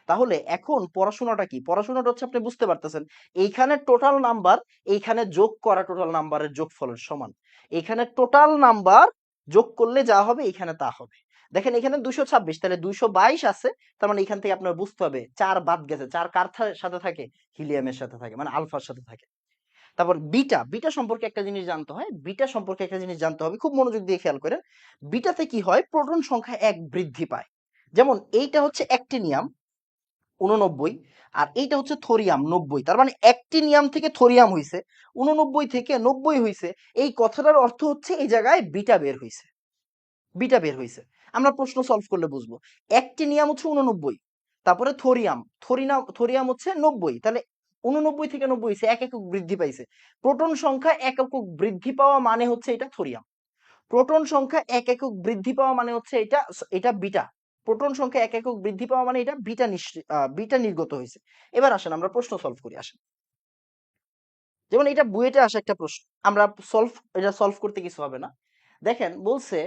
A: তাহলে এখন পড়াশোনাটা কি? পড়াশোনাটা হচ্ছে, আপনি বুঝতে পারতেছেন, এইখানে টোটাল নাম্বার, এইখানে যোগ করা টোটাল নাম্বারের যোগফলের সমান। এখানে টোটাল নাম্বার যোগ করলে যা হবে এখানে তা হবে। দেখেন এখানে 226, তাহলে 222 আছে, তার মানে এখান থেকে আপনার বুঝতে হবে 4 বাদ গেছে। 4 কার সাথে থাকে? হিলিয়ামের সাথে থাকে, মানে আলফার সাথে থাকে। তারপর বিটা, বিটা সম্পর্কে একটা জিনিস জানতে হয়, বিটা সম্পর্কে একটা জিনিস জানতে হবে, খুব মনোযোগ দিয়ে খেয়াল করেন। বিটাতে কি হয়? প্রোটন সংখ্যা 1 বৃদ্ধি পায়। যেমন এইটা হচ্ছে অ্যাক্টিনিয়াম 89, আর এইটা হচ্ছে থোরিয়াম 90। তার মানে অ্যাক্টিনিয়াম থেকে থোরিয়াম হইছে, 89 থেকে 90 হইছে। এই কথাটার অর্থ হচ্ছে এই জায়গায় বিটা বের হইছে, বিটা বের হইছে। আমরা প্রশ্ন সলভ করলে বুঝবো। অ্যাক্টিনিয়াম হচ্ছে 89, তারপরে থোরিয়াম, থোরিয়াম হচ্ছে 90, তাহলে 89 থেকে 90 হইছে, 1 একক বৃদ্ধি পাইছে। প্রোটন সংখ্যা 1 একক বৃদ্ধি পাওয়া মানে হচ্ছে এটা থোরিয়াম। প্রোটন সংখ্যা 1 একক বৃদ্ধি পাওয়া মানে হচ্ছে এটা, এটা বিটা। প্রোটন সংখ্যা 1 একক বৃদ্ধি পাওয়া মানে এটা বিটা, বিটা নির্গত হয়েছে। এবার আসেন আমরা প্রশ্ন সলভ করি, আসেন। যেমন এটা বুয়েটে আসা একটা প্রশ্ন, আমরা এটা সলভ করতে কিছু হবে না। দেখেন বলছে,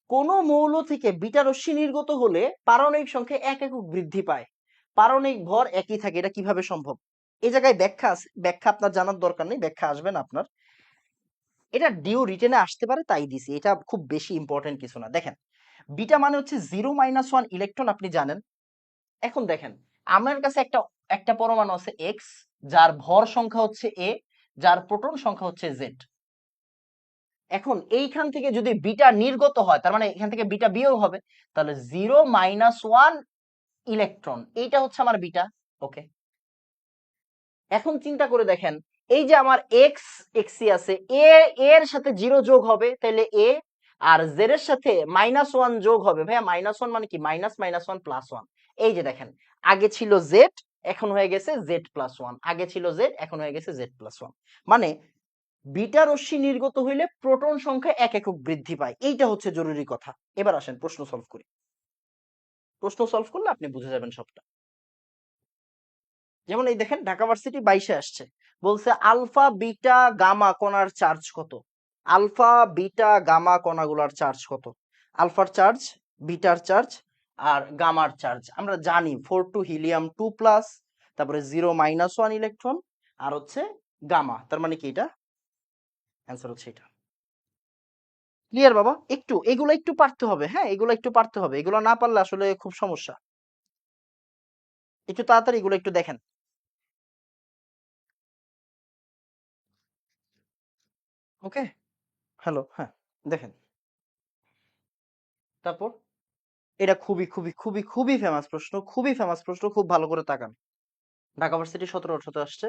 A: কোন মৌল থেকে বিটা রশ্মি নির্গত হলে পারমাণবিক সংখ্যা 1 একক বৃদ্ধি পায়, পারমাণবিক ভর একই থাকে, এটা কিভাবে সম্ভব? এই জায়গায় ব্যাখ্যা আছে, ব্যাখ্যা আপনার জানার দরকার নেই, ব্যাখ্যা আসবে না আপনার। এটা ডিও রিটেনে আসতে পারে তাই দিছি, এটা খুব বেশি ইম্পর্টেন্ট কিছু না। দেখেন, বিটা মানে হচ্ছে 0-1 ইলেকট্রন, আপনি জানেন। এখন দেখেন, আমার কাছে একটা একটা পরমাণু আছে এক্স, যার ভর সংখ্যা হচ্ছে এ, যার প্রোটন সংখ্যা হচ্ছে জেড। এখন এইখান থেকে যদি বিটা নির্গত হয়, তার মানে এখান থেকে বিটা বিয়োগ হবে, তাহলে 0-1 ইলেকট্রন, এইটা হচ্ছে আমার বিটা। ওকে, এখন চিন্তা করে দেখেন, এই যে আমার এক্স এক্সি আছে, এ এর সাথে 0 যোগ হবে, তাহলে এ, আর জেড এর সাথে -1 যোগ হবে। ভাইয়া -1 মানে কি? মাইনাস -1 +1। এই যে দেখেন, আগে ছিল জেড, এখন হয়ে গেছে z+1, আগে ছিল জেড, এখন হয়ে গেছে z+1। মানে বিটা রশ্মি নির্গত হইলে প্রোটন সংখ্যা 1 একক বৃদ্ধি পায়, এইটা হচ্ছে জরুরি কথা। এবার আসেন প্রশ্ন সলভ করি, প্রশ্ন সলভ করলে আপনি বুঝে যাবেন সবটা। যেমন এই দেখেন, ঢাকা ভার্সিটি 22-এ আসছে, বলছে আলফা বিটা গামা কণার চার্জ কত? আলফা বিটা গামা কণাগুলার চার্জ কত? আলফার চার্জ, বিটার চার্জ, আর গামার চার্জ আমরা জানি 4 টু হিলিয়াম 2 প্লাস, তারপরে 0-1 ইলেকট্রন, আর হচ্ছে গামা, তার মানে কি এটা অ্যান্সার হচ্ছে এটা। ক্লিয়ার বাবা? একটু এগুলো একটু পারতে হবে, হ্যাঁ এগুলো একটু পারতে হবে, এগুলো না পারলে আসলে খুব সমস্যা। একটু তাড়াতাড়ি এগুলো একটু দেখেন। ওকে, হ্যালো, হ্যাঁ দেখেন, তারপর এটা খুবই খুবই খুবই খুবই ফেমাস প্রশ্ন, খুবই ফেমাস প্রশ্ন, খুব ভালো করে তাকান। ঢাকা ভার্সিটি 17-18 আসছে,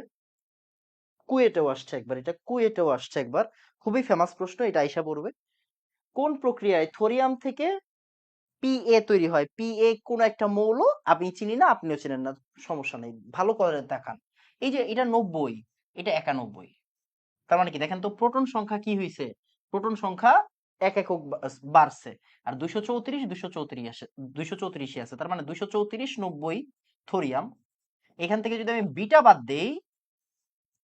A: কুয়েটেও আসছে একবার, এটা কুয়েটেও আসছে একবার, খুবই ফেমাস প্রশ্ন, এটা আইসা পড়বে। কোন প্রক্রিয়ায় থোরিয়াম থেকে পিএ তৈরি হয়? পিএ কোন একটা মৌল, আমি চিনি না, আপনিও চিনেন না, সমস্যা নেই, ভালো করে তাকান। এই যে এটা 90, এটা 91, তার মানে কি দেখেন তো, প্রোটন সংখ্যা কি হয়েছে? প্রোটন সংখ্যা 1 একক বাড়ছে, আর 234 234 আসে, 234 আছে, তার মানে 234 90 থোরিয়াম। এখান থেকে যদি আমি বিটা বাদ দেই,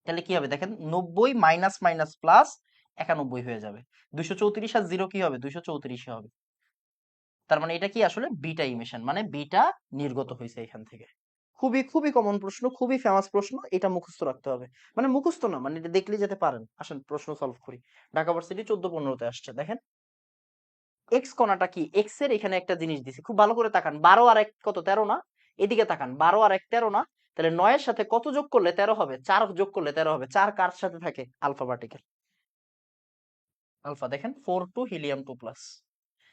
A: তাহলে কি হবে দেখেন, 90 মাইনাস মাইনাস প্লাস, 91 হয়ে যাবে। 234 আর 0 কি হবে? 234 হবে। তার মানে এটা কি আসলে বিটা ইমিশন, মানে বিটা নির্গত হয়েছে এখান থেকে। খুবই খুবই কমন প্রশ্ন, খুবই ফেমাস প্রশ্ন, এটা মুখস্থ রাখতে হবে। মানে মুখস্থ না, মানে এটা দেখলেই যেতে পারেন। আসেন প্রশ্ন সলভ করি। ঢাকা ভার্সিটি 14-15 আসছে। দেখেন এক্স কণাটা কি, এক্স এর এখানে একটা জিনিস দিছি, খুব ভালো করে তাকান। 12 আর 1 কত, 13 না? এদিকে তাকান, 12 আর 1 13 না? তাহলে 9 এর সাথে কত যোগ করলে 13 হবে? 4 যোগ করলে 13 হবে। 4 কার সাথে থাকে? Alpha particle. আলফা দেখেন 4 2 হিলিয়াম 2 প্লাস।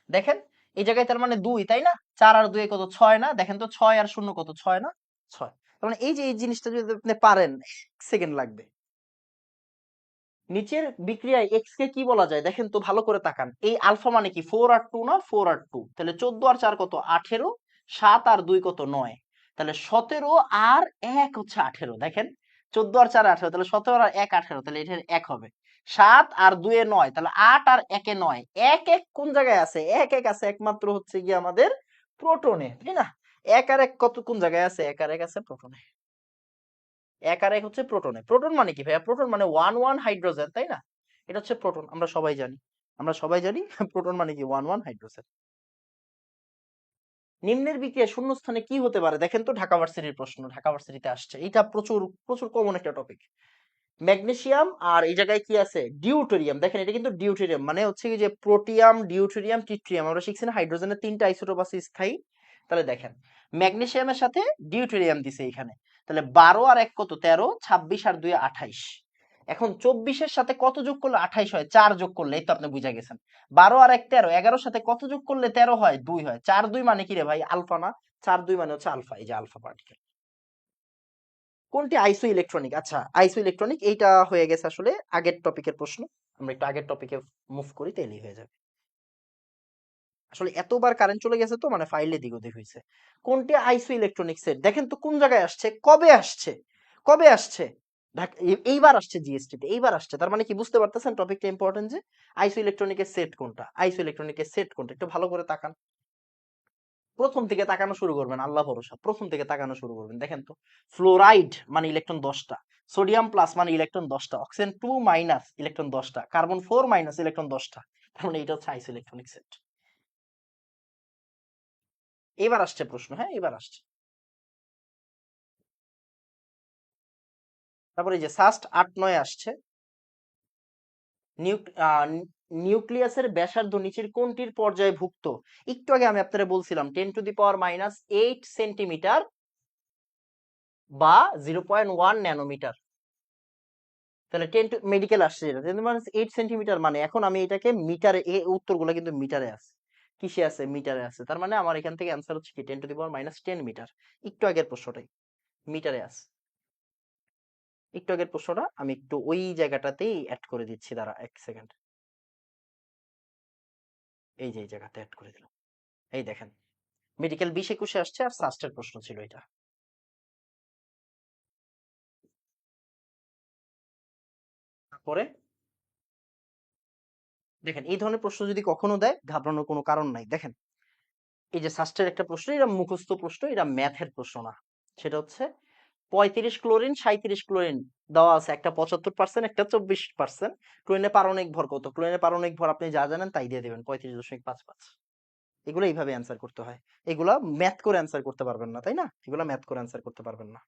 A: দেখেন এই জায়গায় তার মানে 2, তাই না? 4 আর 2 কত, 6 না? দেখেন তো 6 আর 0 কত, 6 না? 6। তার মানে এই যে এই জিনিসটা যদি আপনি পারেন, 1 সেকেন্ড লাগবে। নিচের বিক্রিয়ায় এক্স কে কি বলা যায় দেখেন তো, ভালো করে তাকান। এই আলফা মানে কি, 4 আর 2 না? 4 আর 2, তাহলে 14 আর 4 কত, 18, 7 আর 2 কত, 9, তাহলে 17 আর 1 হচ্ছে 18। দেখেন 14 আর 4 18, তাহলে 17 আর 1 18, তাহলে এটা 1 হবে। 7 আর 2 এ 9, তাহলে 8 আর 1 এ 9। 1 1 কোন জায়গায় আছে? 1 1 আছে একমাত্র হচ্ছে কি আমাদের প্রোটনে, তাই না? 1 আর 1 কত কোন জায়গায় আছে? 1 আর 1 আছে প্রোটনে। 1 আর 1 হচ্ছে প্রোটনে। প্রোটন মানে কি ভাইয়া? প্রোটন মানে 1 1 হাইড্রোজেন, তাই না? এটা হচ্ছে প্রোটন, আমরা সবাই জানি। আমরা সবাই জানি প্রোটন মানে কি 1 1 হাইড্রোজেন। নিম্নের বিক্রিয়ায় শূন্যস্থানে কি হতে পারে? দেখেন তো ঢাকা ভার্সিটির প্রশ্ন, ঢাকা ভার্সিটিতে আসছে। এটা প্রচুর প্রচুর কমন একটা টপিক। ম্যাগনেসিয়াম আর এই জায়গায় কি আছে? ডিউটেরিয়াম। দেখেন এটা কিন্তু ডিউটেরিয়াম, মানে হচ্ছে কি যে প্রোটিয়াম, ডিউটেরিয়াম, ট্রিটিয়াম। আমরা শিখছি না হাইড্রোজেনের 3টা আইসোটোপ আছে স্থায়ী। তাহলে দেখেন ম্যাগনেসিয়ামের সাথে ডিউটেরিয়াম দিছে এখানে। তাহলে 12 আর 1 কত, 13, 26 আর 2 28। এখন 24-এর সাথে কত যোগ করলে 28 হয়? 4 যোগ করলে, এই তো আপনি বুঝা গেছেন। 12 আর 1 13, 11-এর সাথে কত যোগ করলে 13 হয়? 2 হয়। 4 2 মানে কি রে ভাই? আলফা না? 4 2 মানে হচ্ছে আলফা, এই যে আলফা পার্টিকেল। কোনটি আইসো ইলেকট্রনিক? আচ্ছা আইসো ইলেকট্রনিক এইটা হয়ে গেছে আসলে আগের টপিকের প্রশ্ন। আমরা একটু আগের টপিকে মুভ করি, তাইলেই হয়ে যাবে। আসলে এতবার কারেন্ট চলে গেছে তো, মানে ফাইলে দিক ওদিক হয়েছে। কোনটি আইসো ইলেকট্রনিক সেট? দেখেন তো কোন জায়গায় আসছে, কবে আসছে, কবে আসছে? এইবার আসছে জিএসটি তে, এইবার আসছে। তার মানে কি বুঝতে পারতেছেন টপিকটা ইম্পর্টেন্ট যে আইসো ইলেকট্রনিকের সেট কোনটা, আইসো ইলেকট্রনিকের সেট কোনটা, একটু ভালো করে তাকান। প্রথম থেকে তাকানো শুরু করবেন, আল্লাহ ভরসা, প্রথম থেকে তাকানো শুরু করবেন। দেখেন তো ফ্লোরাইড মানে ইলেকট্রন 10টা, সোডিয়াম প্লাস মানে ইলেকট্রন 10টা, অক্সিজেন 2 মাইনাস ইলেকট্রন 10টা, কার্বন 4 মাইনাস ইলেকট্রন 10টা। তার মানে এটা হচ্ছে আইসো ইলেকট্রনিক সেট। এবার আসছে প্রশ্ন, হ্যাঁ এবার আসছে। তারপরে এই যে সাস্ট 8 9 আসছে। নিউক্লিয়াসের ব্যাসার্ধ নিচের কোনটির পর্যায়ভুক্ত? একটু আগে আমি আপনারা বলছিলাম 10⁻⁸ সেন্টিমিটার বা 0.1 ন্যানোমিটার। তাহলে 10 টু মেডিকেল আসছে যেটা 10⁻8 সেন্টিমিটার, মানে এখন আমি এটাকে মিটারে, এই উত্তরগুলো কিন্তু মিটারে আছে। কিসে আছে? মিটারে আছে। তার মানে আমার এখান থেকে অ্যান্সার হচ্ছে কি 10⁻⁻10 মিটার। একটু আগের প্রশ্নটাই মিটারে আছে। একটু আগের প্রশ্নটা আমি একটু ওই জায়গাটাতেই অ্যাড করে দিচ্ছি, দাঁড়া 1 সেকেন্ড। এই যে এই জায়গাতে অ্যাড করে দিলাম। এই দেখেন মেডিকেল 20 21 আসছে, আর সাস্টের প্রশ্ন ছিল এটা। তারপরে দেখেন এই ধরনের প্রশ্ন যদি কখনো দেয়, ঘাবড়ানোর কোনো কারণ নাই। দেখেন এই যে সাস্টের একটা প্রশ্ন, এটা মুখস্থ প্রশ্ন, এটা ম্যাথের প্রশ্ন না। সেটা হচ্ছে 35 ক্লোরিন 37 ক্লোরিন দেওয়া আছে, একটা 75%, একটা 24%। ক্লোরিনের পারমাণবিক ভর কত? ক্লোরিনের পারমাণবিক ভর আপনি যা জানেন তাই দিয়ে দেবেন, 35.55। এগুলো এইভাবে অ্যান্সার করতে হয়। এগুলা ম্যাথ করে অ্যান্সার করতে পারবেন না, তাই না? এগুলা ম্যাথ করে অ্যান্সার করতে পারবেন না।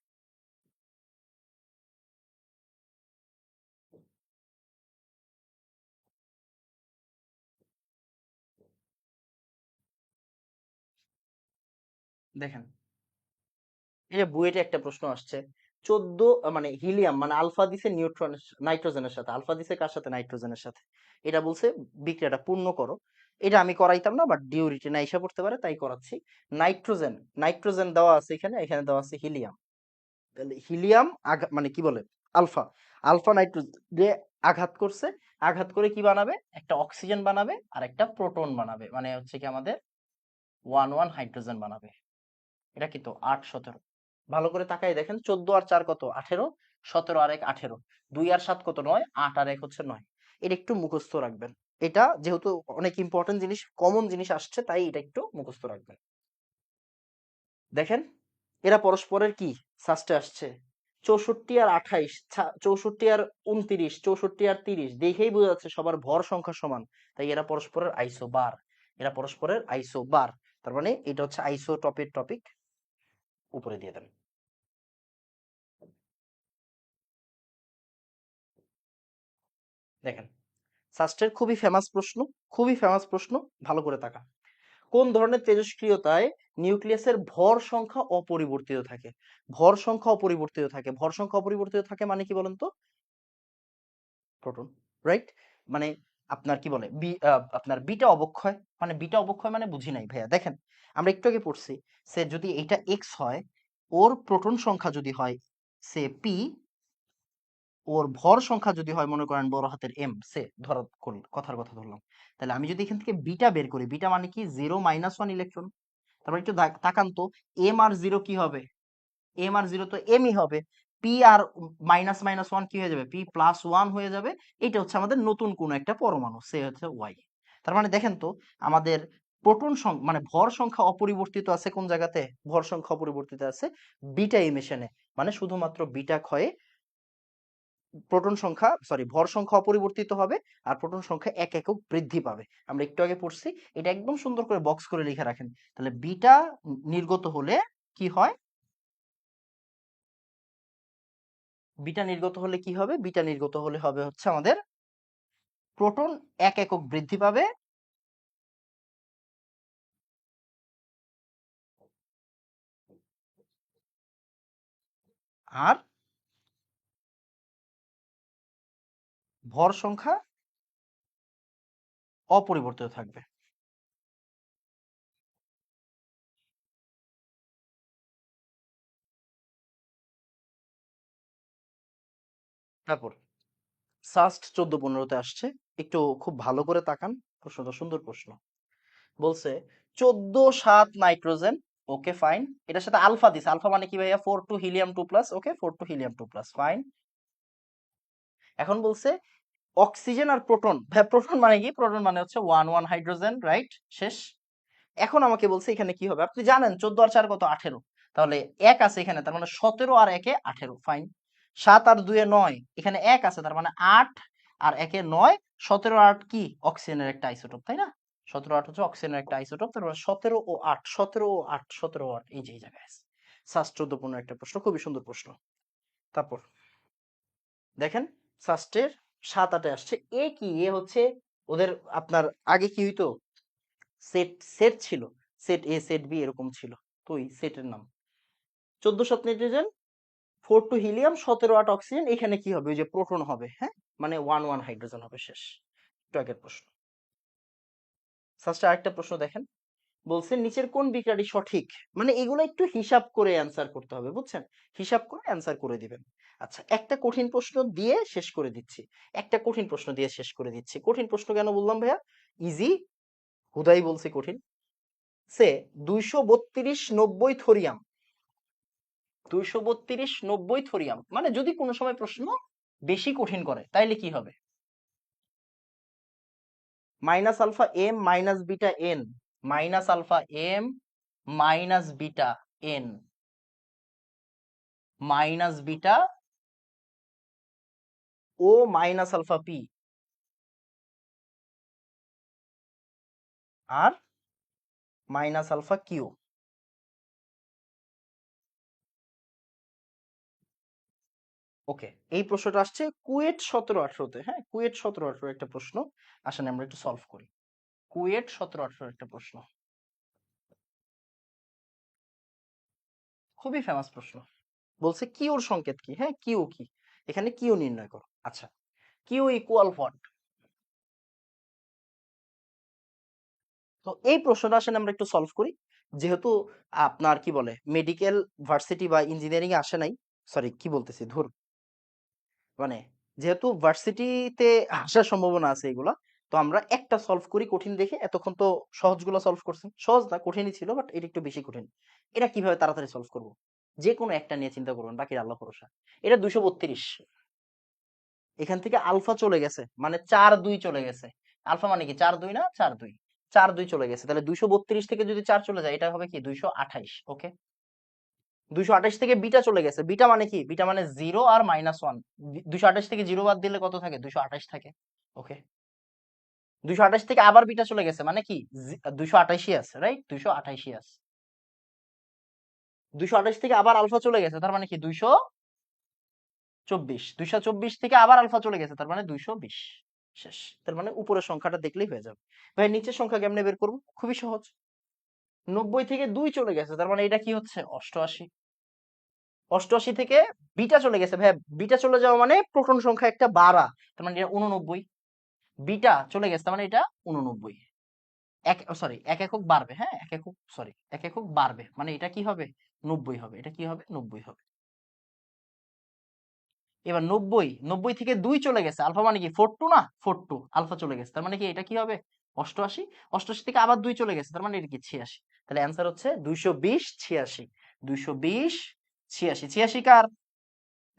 A: দেখেন এই যে বুয়েটে একটা প্রশ্ন আসছে, 14 মানে হিলিয়াম মানে আলফা দিছে নিউট্রন নাইট্রোজেনের সাথে, আলফা দিছে কার সাথে? নাইট্রোজেনের সাথে। এটা বলছে বিক্রিয়াটা পূর্ণ করো। এটা আমি করাইতাম না, বাট ডিউরিটি না এসে পড়তে পারে তাই করাচ্ছি। নাইট্রোজেন, নাইট্রোজেন দেওয়া আছে এখানে, এখানে দেওয়া আছে হিলিয়াম। তাহলে হিলিয়াম মানে কি বলে, আলফা, আলফা নাইট্রোজেন যে আঘাত করছে, আঘাত করে কি বানাবে? একটা অক্সিজেন বানাবে আর একটা প্রোটন বানাবে, মানে হচ্ছে কি আমাদের 1 1 হাইড্রোজেন বানাবে। এটা কি তো 8 17। ভালো করে তাকাই দেখেন 14 আর 4 কত? 18, 17 আর 1 18, 2 আর 7 কত? 9, 8 আর 1 হচ্ছে 9। এটা একটু মুখস্থ রাখবেন। এটা যেহেতু অনেক ইম্পর্টেন্ট জিনিস, কমন জিনিস আসছে, তাই এটা একটু মুখস্থ রাখবেন। দেখেন এরা পরস্পরের কি সাস্টে আসছে, 64 আর 28, 64 আর 29, 64 আর 30 দেখেই বোঝা যাচ্ছে সবার ভর সংখ্যা সমান, তাই এরা পরস্পরের আইসোবার, এরা পরস্পরের আইসোবার। তার মানে এটা হচ্ছে আইসোটপের টপিক, উপরে দিয়ে দেন। দেখেন সাস্টের খুবই ফেমাস প্রশ্ন, খুবই ফেমাস প্রশ্ন, ভালো করে তাকা। কোন ধরনের তেজস্ক্রিয়তায় নিউক্লিয়াসের ভর সংখ্যা অপরিবর্তিত থাকে? ভর সংখ্যা অপরিবর্তিত থাকে, ভর সংখ্যা অপরিবর্তিত থাকে মানে কি বলেন তো? Proton, right? মানে আপনার কি বলে আপনার বিটা অবক্ষয়, মানে বিটা অবক্ষয় মানে বুঝি নাই ভাইয়া। দেখেন আমরা একটু আগে পড়ছি, সে যদি এটা এক্স হয়, ওর প্রোটন সংখ্যা যদি হয় সে পি, ওর ভর সংখ্যা যদি হয় মনে করেন বড় হাতের এম, সে ধরো কথার কথা ধরলাম, তাহলে আমি যদি এখান থেকে বিটা বের করি, বিটা মানে কি 0 - 1 ইলেকট্রন। তারপর একটু তাকান তো, এম আর জিরো কি হবে? এম আর জিরো তো এমই হবে। পি আর মাইনাস মাইনাস ওয়ান কি হয়ে যাবে? পি প্লাস ওয়ান হয়ে যাবে। এটা হচ্ছে আমাদের নতুন কোন একটা পরমাণু, সে হচ্ছে ওয়াই। তার মানে দেখেন তো, আমাদের প্রোটন সংখ্যা মানে ভর সংখ্যা অপরিবর্তিত আছে কোন জায়গাতে? ভর সংখ্যা অপরিবর্তিত আছে বিটা ইমিশনে, মানে শুধুমাত্র বিটা ক্ষয়ে প্রোটন সংখ্যা সরি ভর সংখ্যা অপরিবর্তিত হবে, আর প্রোটন সংখ্যা এক একক বৃদ্ধি পাবে। আমরা একটু আগে পড়ছি, এটা একদম সুন্দর করে বক্স করে লিখে রাখেন। তাহলে বিটা নির্গত হলে কি হয়? বিটা নির্গত হলে কি হবে? বিটা নির্গত হলে হবে হচ্ছে আমাদের প্রোটন এক একক বৃদ্ধি পাবে, আর ভর সংখ্যা অপরিবর্তিত থাকবে। তারপর সাস্ট 14-15-তে আসছে, একটু খুব ভালো করে তাকান, প্রশ্নটা সুন্দর প্রশ্ন। বলছে 14-7 নাইট্রোজেন, ওকে ফাইন, এটার সাথে আলফা দিছে, আলফা মানে কি ভাইয়া? 4 2 হিলিয়াম 2 প্লাস, ওকে 4 2 হিলিয়াম 2 প্লাস, ফাইন। এখন বলছে অক্সিজেন আর প্রোটন, ভাই প্রোটন মানে কি? প্রোটন মানে হচ্ছে 1 1 হাইড্রোজেন, রাইট? শেষ। এখন আমাকে বলছে এখানে কি হবে? আপনি জানেন 14 আর 4 কত? 18, তাহলে এক আছে এখানে, তার মানে 17 আর 1 18, ফাইন। 7 আর 2 9, এখানে এক আছে, তার মানে 8 আর 1 9, 17 আর 8 কি? অক্সিজেনের একটা আইসোটোপ, তাই না? 17 8 হচ্ছে অক্সিজেনের একটা আইসোটোপ, তার মানে 17 ও 8, 17 ও 8, 17 ও 8, এই যে এই জায়গায় আছে। সাস 14-15 একটা প্রশ্ন, খুবই সুন্দর প্রশ্ন। তারপর দেখেন সাস্টের 7 8 আসছে, এ কি? এ হচ্ছে ওদের আপনার আগে কি হইতো? সেট সেট ছিল, সেট এ সেট বি এরকম ছিল, তো ওই সেটের নাম 14-7 নাইট্রোজেন, 4 2 হিলিয়াম, 17 8 অক্সিজেন, এখানে কি হবে? ওই যে প্রোটন হবে, হ্যাঁ, মানে 1 1 হাইড্রোজেন হবে, শেষ। একটু আগের প্রশ্ন। ফার্স্টে আরেকটা প্রশ্ন দেখেন, বলছে নিচের কোন বিক্রিয়াটি সঠিক? মানে এগুলো একটু হিসাব করে অ্যান্সার করতে হবে, বুঝছেন? হিসাব করে অ্যান্সার করে দিবেন। আচ্ছা, একটা কঠিন প্রশ্ন দিয়ে শেষ করে দিচ্ছি, একটা কঠিন প্রশ্ন দিয়ে শেষ করে দিচ্ছি। কঠিন প্রশ্ন কেন বললাম ভাইয়া? ইজি, হুদাই বলছি কঠিন। সে 232 থোরিয়াম, 232 থোরিয়াম, মানে যদি কোনো সময় প্রশ্ন বেশি কঠিন করে তাইলে কি হবে? Minus alpha M minus beta N, minus alpha M minus beta N, minus beta ও মাইনাস আলফা পি, আর মাইনাস আলফা কিউ। ওকে, এই প্রশ্নটা আসছে কুয়েট 17-18-তে, হ্যাঁ কুয়েট 17-18 একটা প্রশ্ন। আসেন আমরা একটু সলভ করি। কুয়েট 17-18 একটা প্রশ্ন, খুবই ফেমাস প্রশ্ন। বলছে কিউর সংকেত কি? হ্যাঁ কিউ কি? এখানে কিউ নির্ণয় করো। আচ্ছা, কিউ ইকুয়াল হোয়াট? তো এই প্রশ্নটা আসলে আমরা একটু সলভ করি। যেহেতু আপনার কি বলে মেডিকেল ভার্সিটি বা ইঞ্জিনিয়ারিং এ আসে নাই, সরি কি বলতেছি ধুর, মানে যেহেতু ভার্সিটিতে আসার সম্ভাবনা আছে এগুলা, তো আমরা একটা সলভ করি কঠিন দেখে। এতক্ষণ তো সহজগুলো সলভ করছেন, সহজ না কঠিনই ছিল, বাট এটা একটু বেশি কঠিন। এটা কিভাবে তাড়াতাড়ি সলভ করব? যে কোনো একটা নিয়ে চিন্তা করবেন, বাকি আল্লাহ ভরসা। এটা 232, এখান থেকে আলফা চলে গেছে, মানে 4 2 চলে গেছে। আলফা মানে কি? 4 2 না? 4 2, 4 2 চলে গেছে, তাহলে 232 থেকে যদি 4 চলে যায় এটা হবে কি? 228, ওকে। 228 থেকে বিটা চলে গেছে, বিটা মানে কি, বিটা মানে 0 আর -1। 228 থেকে 0 বাদ দিলে কত থাকে, 228 থাকে। ওকে, 228 থেকে আবার বিটা চলে গেছে মানে কি 228ই আছে, রাইট, 228ই আছে। 228 থেকে আবার আলফা চলে গেছে, তার মানে কি 224। 224 থেকে আবার আলফা চলে গেছে, তার মানে 220। শেষ। তার মানে উপরের সংখ্যাটা দেখলেই হয়ে যাবে। ভাই নিচের সংখ্যা কেমনে বের করবো, খুবই সহজ। 90 থেকে 2 চলে গেছে, তার মানে এটা কি হচ্ছে 88। 88 থেকে বিটা চলে গেছে, ভাই বিটা চলে যাওয়া মানে প্রোটন সংখ্যা একটা বাড়া, তার মানে এটা 89। বিটা চলে গেছে, তার মানে এটা 89। এক সরি এক একক বাড়বে, হ্যাঁ এক একক, সরি এক একক বাড়বে, মানে এটা কি হবে 90 হবে, এটা কি হবে 90 হবে। এবার 90 থেকে 2 চলে গেছে, আলফা মানে কি 42 না, 42 আলফা চলে গেছে, তার মানে কি এটা কি হবে 88। 88 থেকে আবার 2 চলে গেছে, তার মানে এটা কি 86। তাহলে অ্যান্সার হচ্ছে 220 86। 220 86। 86 কার,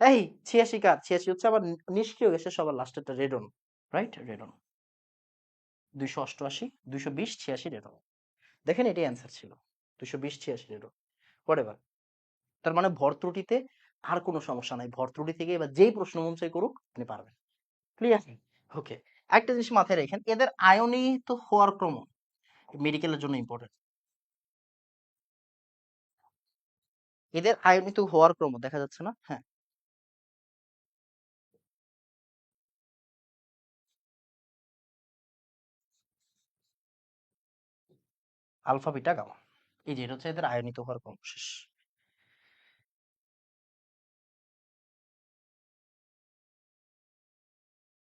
A: এই 86 কার, 86 হচ্ছে আবার নিষ্ক্রিয় গ্যাসের সবার লাস্টেরটা, রেডন, রাইট, রেডন। 288 220 86 রেডন। দেখেন এটাই অ্যান্সার ছিল, 220 86 রেডন। হোয়াটএভার। তার মানে ভর ত্রুটিতে আর কোনো সমস্যা নাই, ভর ত্রুটি থেকে এবার যেই প্রশ্ন মন চাই করুক আপনি পারবেন। ক্লিয়ার? ওকে। একটা জিনিস মাথায় রাখেন, এদের আয়নিত হওয়ার ক্রম মেডিকেলের জন্য ইম্পর্টেন্ট। এদের আয়নিত হওয়ার ক্রম দেখা যাচ্ছে না, হ্যাঁ, আলফা বিটা গামা, এই যে এটা হচ্ছে এদের আয়নিত হওয়ার ক্রম। শেষ।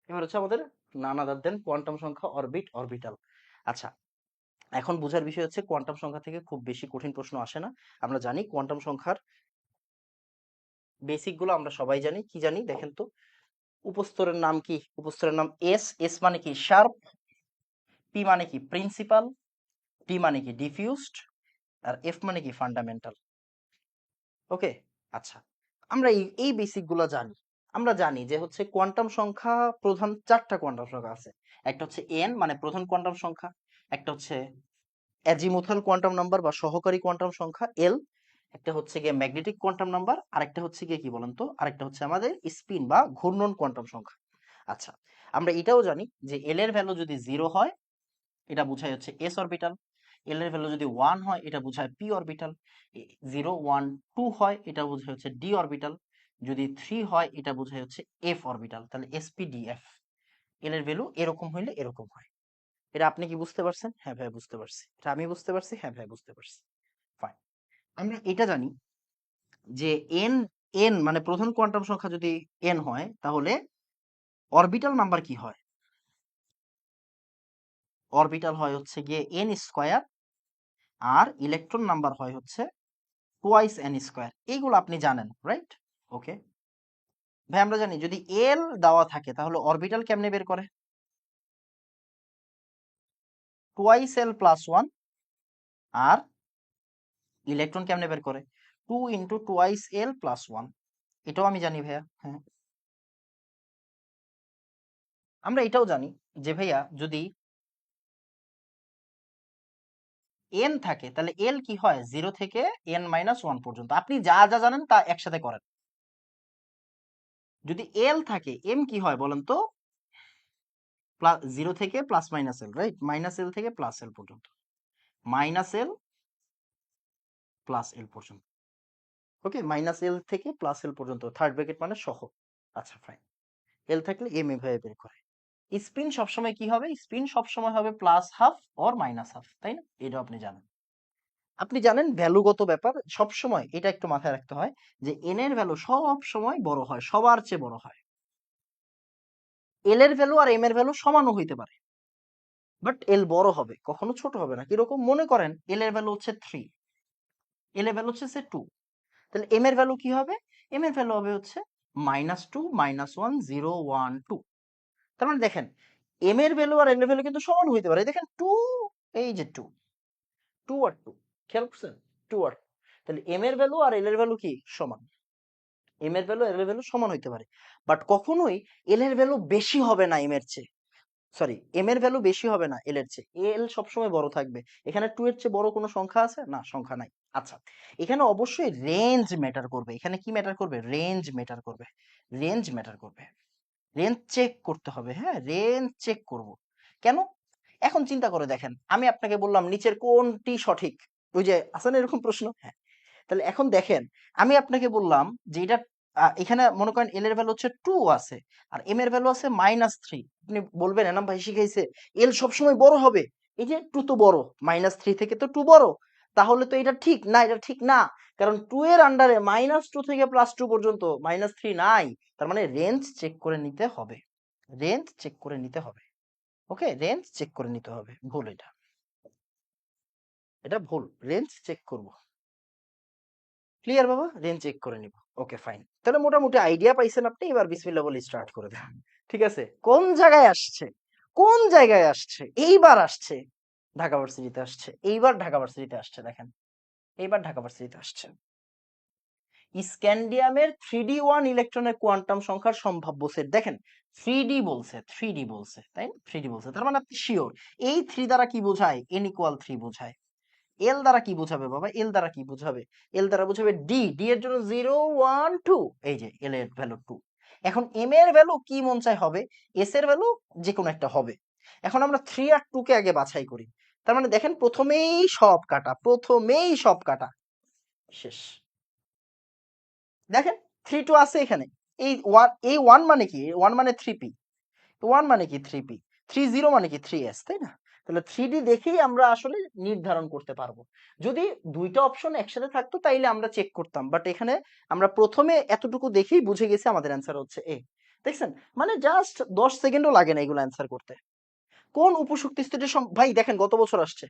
A: এবার হচ্ছে আমাদের নান আদার দেন কোয়ান্টাম সংখ্যা, অরবিট, অরবিটাল। আচ্ছা, এখন বোঝার বিষয় হচ্ছে কোয়ান্টাম সংখ্যা থেকে খুব বেশি কঠিন প্রশ্ন আসে না। আমরা জানি কোয়ান্টাম সংখ্যার বেসিক গুলো আমরা সবাই জানি, কি জানি দেখেন তো। উপস্তরের নাম কি, উপস্তরের নাম এস, এস মানে কি শার্প, পি মানে কি প্রিন্সিপাল, টি মানে কি ডিফিউজড, আর এফ মানে কি ফান্ডামেন্টাল। ওকে। আচ্ছা, আমরা এই বেসিক গুলো জানি। আমরা জানি যে হচ্ছে কোয়ান্টাম সংখ্যা প্রধান 4টা কোয়ান্টাম সংখ্যা আছে। একটা হচ্ছে এন মানে প্রধান কোয়ান্টাম সংখ্যা, একটা হচ্ছে অ্যাজিমুথাল কোয়ান্টাম নাম্বার বা সহকারী কোয়ান্টাম সংখ্যা এল, একটা হচ্ছে গিয়ে ম্যাগনেটিক কোয়ান্টাম নাম্বার, আর একটা হচ্ছে গিয়ে কি বলেন তো, আরেকটা হচ্ছে আমাদের স্পিন বা ঘূর্ণন কোয়ান্টাম সংখ্যা। আচ্ছা, আমরা এটাও জানি যে এল এর ভ্যালু যদি 0 হয় এটা বোঝায় হচ্ছে এস অরবিটাল, এল এর ভ্যালু যদি 1 হয় এটা বোঝায় পি অরবিটাল, 0 1 2 হয় এটা বোঝায় হচ্ছে ডি অরবিটাল, যদি 3 হয় এটা বোঝায় হচ্ছে এফ অরবিটাল। তাহলে এসপি ডি এফ, এল এর ভ্যালু এরকম হইলে এরকম হয়। এটা আপনি কি বুঝতে পারছেন? হ্যাঁ ভাই বুঝতে পারছি। এটা আমি বুঝতে পারছি, হ্যাঁ ভাই বুঝতে পারছি। ফাইন। আমরা এটা জানি যে এন, এন মানে প্রধান কোয়ান্টাম সংখ্যা যদি এন হয় তাহলে অরবিটাল নাম্বার কি হয়, অরবিটাল হয় হচ্ছে গিয়ে এন স্কয়ার, আর ইলেকট্রন নাম্বার হয় হচ্ছে টোয়াইস এন স্কয়ার। এইগুলো আপনি জানেন, রাইট? ওকে। ভাই আমরা জানি যদি এল দেওয়া থাকে তাহলে অরবিটাল কেমনে বের করে, টোয়াইস এল প্লাস ওয়ান, আর ইলেকট্রন কেমনে বের করে 2 ইন্টু টোয়াইস এল প্লাস ওয়ান। এটাও আমি জানি ভাইয়া, হ্যাঁ। আমরা এটাও জানি যে ভাইয়া যদি এন থাকে তাহলে এল কি হয় 0 থেকে এন মাইনাস ওয়ান পর্যন্ত। আপনি যা যা জানেন তা একসাথে করেন। যদি এল থাকে এম কি হয় বলেন তো, 0 থেকে plus minus L, right, minus L থেকে প্লাস এল পর্যন্ত, মাইনাস এল প্লাস এল পর্যন্ত। ওকে, মাইনাস এল থেকে প্লাস এল পর্যন্ত, থার্ড ব্র্যাকেট মানে সহ। আচ্ছা ফাইন। এল থাকলে এম এভাবে বের করে। স্পিন সবসময় কি হবে, স্পিন সবসময় হবে plus half or minus half, তাই না? এটা আপনি জানেন। আপনি জানেন ভ্যালুগত ব্যাপার সব সময় এটা একটু মাথায় রাখতে হয় যে এন এর ভ্যালু সব সময় বড় হয়, সবার চেয়ে বড় হয়। এল এর ভ্যালু আর এম এর ভ্যালু সমানও হইতে পারে, বাট এল বড় হবে, কখনো ছোট হবে না। কিরকম মনে করেন এল এর ভ্যালু হচ্ছে 3, এল এর ভ্যালু হচ্ছে 2, তাহলে এম এর ভ্যালু কি হবে, এম এর ভ্যালু হবে হচ্ছে -2 -1 0 1 2। তার মানে দেখেন এম এর ভ্যালু আর এল এর ভ্যালু কিন্তু সমান হইতে পারে। দেখেন 2, এই যে 2, 2 আর 2, খেয়াল করছেন 2 আর 2। তাহলে এম এর ভ্যালু আর এল এর ভ্যালু কি সমান, এম এর ভ্যালু এল এর ভ্যালু সমান হইতে পারে, বাট কখনোই এল এর ভ্যালু বেশি হবে না এম এর চেয়ে। সরি, এম এর ভ্যালু বেশি হবে না এল এর চেয়ে, এল সবসময় বড় থাকবে। এখানে 2 এর চেয়ে বড় কোনো সংখ্যা আছে? না, সংখ্যা নাই। আচ্ছা, এখানে অবশ্যই রেঞ্জ ম্যাটার করবে। এখানে কি ম্যাটার করবে? রেঞ্জ ম্যাটার করবে। রেঞ্জ ম্যাটার করবে। রেঞ্জ চেক করতে হবে। হ্যাঁ, রেঞ্জ চেক করব। কেন? এখন চিন্তা করে দেখেন, আমি আপনাকে বললাম নিচের কোনটি সঠিক? ওই যে আছে না এরকম প্রশ্ন? হ্যাঁ। তাহলে এখন দেখেন, আমি আপনাকে বললাম যে এটা এখানে মনে করেন এল এর ভ্যালু হচ্ছে 2 আছে আর এম এর ভ্যালু আছে -3। আপনি বলবেন এনাম ভাই শিখাইছে এল সবসময় বড় হবে। এই যে 2 তো বড়, -3 থেকে তো 2 বড়। তাহলে তো এটা ঠিক না, এটা ঠিক না। কারণ 2 এর আন্ডারে -2 থেকে +2 পর্যন্ত -3 নাই। তার মানে রেঞ্জ চেক করে নিতে হবে। রেঞ্জ চেক করে নিতে হবে। ওকে, রেঞ্জ চেক করে নিতে হবে। ভুল এটা। এটা ভুল। রেঞ্জ চেক করব। ক্লিয়ার বাবা? রেঞ্জ চেক করে নিব। Okay fine. তাহলে মোটামুটি আইডিয়া পাইছেন আপনি। এবার বিসমিল্লাহ বলে স্টার্ট করে দেন। ঠিক আছে? কোন জায়গায় আসছে? কোন জায়গায় আসছে? এইবার আসছে। ঢাকা ভার্সিটিতে আসছে। এইবার ঢাকা ভার্সিটিতে আসছে দেখেন। এইবার ঢাকা ভার্সিটিতে আসছে। স্ক্যান্ডিয়ামের 3d1 ইলেকট্রনের কোয়ান্টাম সংখ্যার সম্ভাব্য সেট। দেখেন 3d বলছে, 3d বলছে, তাই না? 3d বলছে। তার মানে আপনি শিওর এই 3 দ্বারা কি বোঝায়? n = 3 বোঝায়। এল দ্বারা কি বোঝাবে বাবা? এল দ্বারা কি বোঝাবে? এল দ্বারা বোঝাবে ডি। ডি এর জন্য 0 1 2। এই যে এল এর ভ্যালু 2। এখন এম এর ভ্যালু কি মন চায় হবে, এস এর ভ্যালু যে কোনো একটা হবে। এখন আমরা 3 আর 2 কে আগে বাছাই করি। তার মানে দেখেন প্রথমেই সব কাটা, প্রথমেই সব কাটা। শেষ। দেখেন 3 2 আছে এখানে। এই 1 মানে কি? 1 মানে 3p। 1 মানে কি? 3p। 30 মানে কি? 3s, তাই না? তাহলে 3d দেখেই আমরা আসলে নির্ধারণ করতে পারবো। যদি দুইটা অপশন একসাথে থাকতো তাইলে আমরা চেক করতাম, বাট এখানে আমরা প্রথমে এতটুকু দেখেই বুঝে গেছি আমাদের অ্যান্সার হচ্ছে এ। দেখছেন? মানে জাস্ট 10 সেকেন্ডও লাগে না এগুলো অ্যান্সার করতে। কোন উপশক্তি স্তরটি ভাই দেখেন গত বছর আসছে।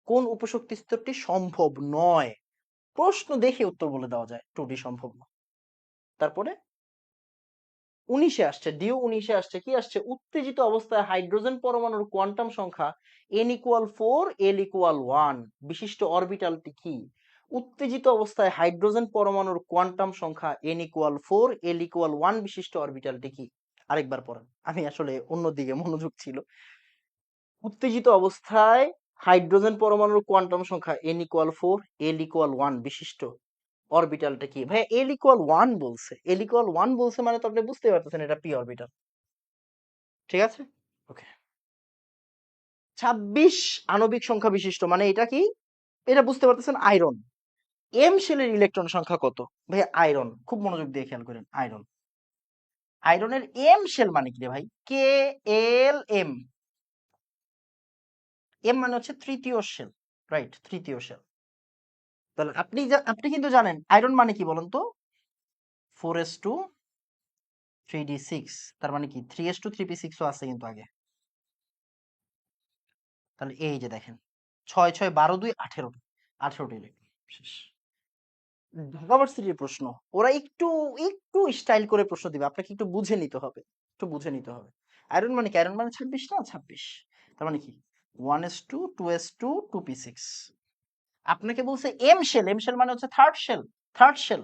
A: কোন উপশক্তি স্তরটি সম্ভব নয়? প্রশ্ন দেখে উত্তর বলে দেওয়া যায় 2d সম্ভব নয়। তারপরে 19-এ আসছে, ডিও 19-এ আসছে, কি আসছে? উত্তেজিত অবস্থায় হাইড্রোজেন পরমাণুর কোয়ান্টাম সংখ্যা n = 4 l = 1 বিশিষ্ট অরবিটালটি কি? উত্তেজিত অবস্থায় হাইড্রোজেন পরমাণুর কোয়ান্টাম সংখ্যা n = 4 l = 1 বিশিষ্ট অরবিটালটি কি? আরেকবার পড়েন, আমি আসলে অন্যদিকে মনোযোগ ছিল। উত্তেজিত অবস্থায় হাইড্রোজেন পরমাণুর কোয়ান্টাম সংখ্যা n = 4 l = 1 বিশিষ্ট অরবিটালটা কি? ভাই l = 1 বলছে, l = 1 বলছে মানে তো আপনি বুঝতে পারতেছেন এটা পি অরবিটাল। ঠিক আছে? ওকে। 26 আণবিক সংখ্যা বিশিষ্ট মানে এটা কি? এটা বুঝতে পারতেছেন আয়রন। এম শেলের ইলেকট্রন সংখ্যা কত? ভাই আয়রন, খুব মনোযোগ দিয়ে খেয়াল করেন। আয়রন, আয়রনের এম শেল মানে কি রে ভাই? কে এল এম। এম মানে হচ্ছে তৃতীয় শেল, রাইট? তৃতীয় শেল। তাহলে আপনি কিন্তু জানেন আয়রন মানে কি বলেন তো? 4s2 3d6। তার মানে কি 3s2 3p6 ও আছে কিন্তু আগে। তাহলে এই যে দেখেন 6 6 12 2 18, 18টি ইলেকট্রন। শেষ। ঢাকা ভার্সিটির প্রশ্ন, ওরা একটু একটু স্টাইল করে প্রশ্ন দিবে, আপনাকে একটু বুঝে নিতে হবে, একটু বুঝে নিতে হবে। আয়রন মানে কি? আয়রন মানে 26 না? 26। তার মানে কি 1s2 2s2 2p6। আপনাকে বলছে এম শেল, এম শেল মানে হচ্ছে third shell, third shell,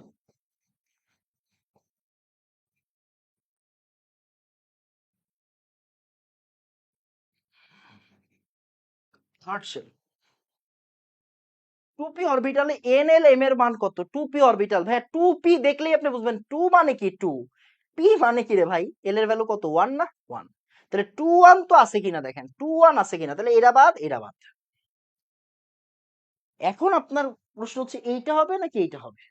A: third shell. 2p অরবিটালে nlm এর মান কত? 2p অরবিটাল ভাই, 2p দেখলেই আপনি বুঝবেন 2 মানে কি 2, p মানে কি রে ভাই? l এর ভ্যালু কত? 1 না? 1। তাহলে 2 1 তো আছে কিনা দেখেন, 2 1 আছে কিনা? তাহলে এরা বাদ, এরা বাদ। এখন আপনার প্রশ্ন হচ্ছে এইটা হবে নাকি এইটা হবে?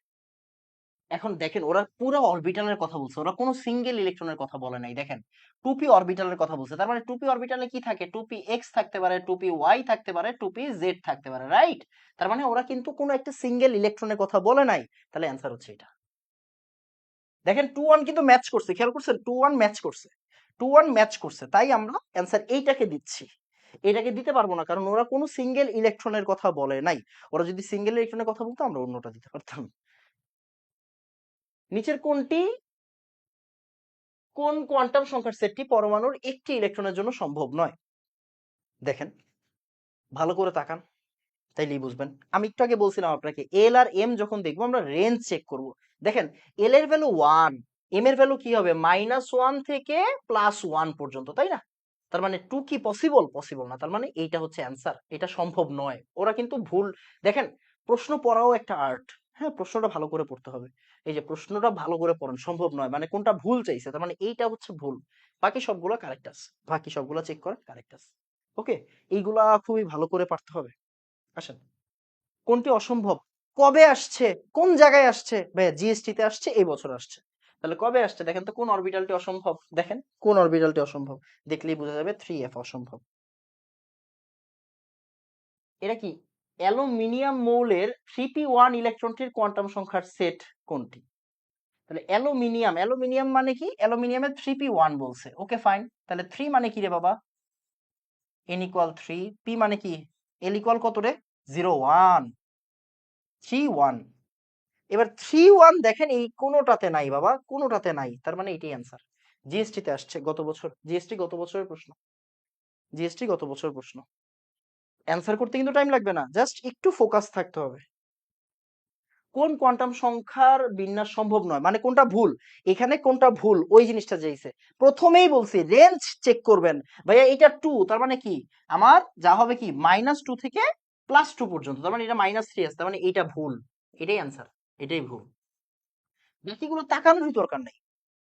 A: এখন দেখেন ওরা পুরো অরবিটালের কথা বলছে, ওরা কোনো সিঙ্গেল ইলেকট্রনের কথা বলে নাই। দেখেন 2p অরবিটালের কথা বলছে, তার মানে 2p অরবিটালে কি থাকে? 2p x থাকতে পারে, 2p y থাকতে পারে, 2p z থাকতে পারে, রাইট? তার মানে ওরা কিন্তু কোনো একটা সিঙ্গেল ইলেকট্রনের কথা বলে নাই। তাহলে অ্যান্সার হচ্ছে এটা। দেখেন 2 1 কিন্তু ম্যাচ করছে, খেয়াল করছেন? 2 1 ম্যাচ করছে, 2 1 ম্যাচ করছে, তাই আমরা অ্যান্সার এইটাকে দিচ্ছি। এটাকে দিতে পারবো না কারণ ওরা কোনো সিঙ্গেল ইলেকট্রনের কথা বলে নাই। ওরা যদি সিঙ্গেল ইলেকট্রনের কথা বলতো আমরা অন্যটা দিতে পারতাম। নিচের কোনটি, কোন কোয়ান্টাম সংখ্যার সেটটি পরমাণুর একটি ইলেকট্রনের জন্য সম্ভব নয়? দেখেন ভালো করে তাকান, তাইলেই বুঝবেন। আমি একটু আগে বলছিলাম আপনাকে এল আর এম যখন দেখবো আমরা রেঞ্জ চেক করব। দেখেন এল এর ভ্যালু 1, এম এর ভ্যালু কি হবে? -1 থেকে +1 পর্যন্ত, তাই না? তার মানে 2 কি পসিবল? পসিবল না। তার মানে এইটা হচ্ছে অ্যান্সার। এটা সম্ভব নয়। ওরা কিন্তু ভুল দেখেন, প্রশ্ন পড়াও একটা আর্ট। হ্যাঁ, প্রশ্নটা ভালো করে পড়তে হবে। এই যে প্রশ্নটা ভালো করে পড়েন, সম্ভব নয়। মানে কোনটা ভুল চাইছে। তার মানে এইটা হচ্ছে ভুল। বাকি সবগুলো কারেক্ট আছে। বাকি সবগুলো চেক করেন, কারেক্ট আছে। ওকে? এইগুলা খুবই ভালো করে পারতে হবে। আসেন। কোনটি অসম্ভব? কবে আসছে? কোন জায়গায় আসছে? ভাইয়া জিএসটি তে আসছে, এই বছর আসছে। তাহলে কবে আসছে দেখেন তো, কোন অরবিটালটি অসম্ভব? দেখেন কোন অরবিটালটি অসম্ভব। দেখলেই বোঝা যাবে 3f অসম্ভব। এটা কি? অ্যালুমিনিয়াম মৌলের 3p1 ইলেকট্রনটির কোয়ান্টাম সংখ্যার সেট কোনটি? তাহলে অ্যালুমিনিয়াম, অ্যালুমিনিয়াম মানে কি? অ্যালুমিনিয়ামের 3p1 বলছে। Okay fine. তাহলে 3 মানে কি রে বাবা? n ইকুয়াল 3, p মানে কি? l ইকুয়াল কত রে? 0 1 3 1। এবার 3 1 দেখেন এই কোনোটাতে নাই বাবা, কোনোটাতে নাই। তার মানে এটাই অ্যান্সার। জিএসটি তে আসছে গত বছর। জিএসটি গত বছরের প্রশ্ন। জিএসটি গত বছরের প্রশ্ন। অ্যান্সার করতে কিন্তু টাইম লাগবে না, জাস্ট একটু ফোকাস থাকতে হবে। কোন কোয়ান্টাম সংখ্যার বিন্যাস সম্ভব নয়, মানে কোনটা ভুল? এখানে কোনটা ভুল ওই জিনিসটা চাইছে। প্রথমেই বলছি রেঞ্জ চেক করবেন। ভাইয়া এটা 2, তার মানে কি আমার যা হবে কি -2 থেকে +2 পর্যন্ত, তার মানে এটা -3 আছে, তার মানে এইটা ভুল। এটাই অ্যান্সার, এটাই ভুল। বাকিগুলো তাকানোরই দরকার নেই।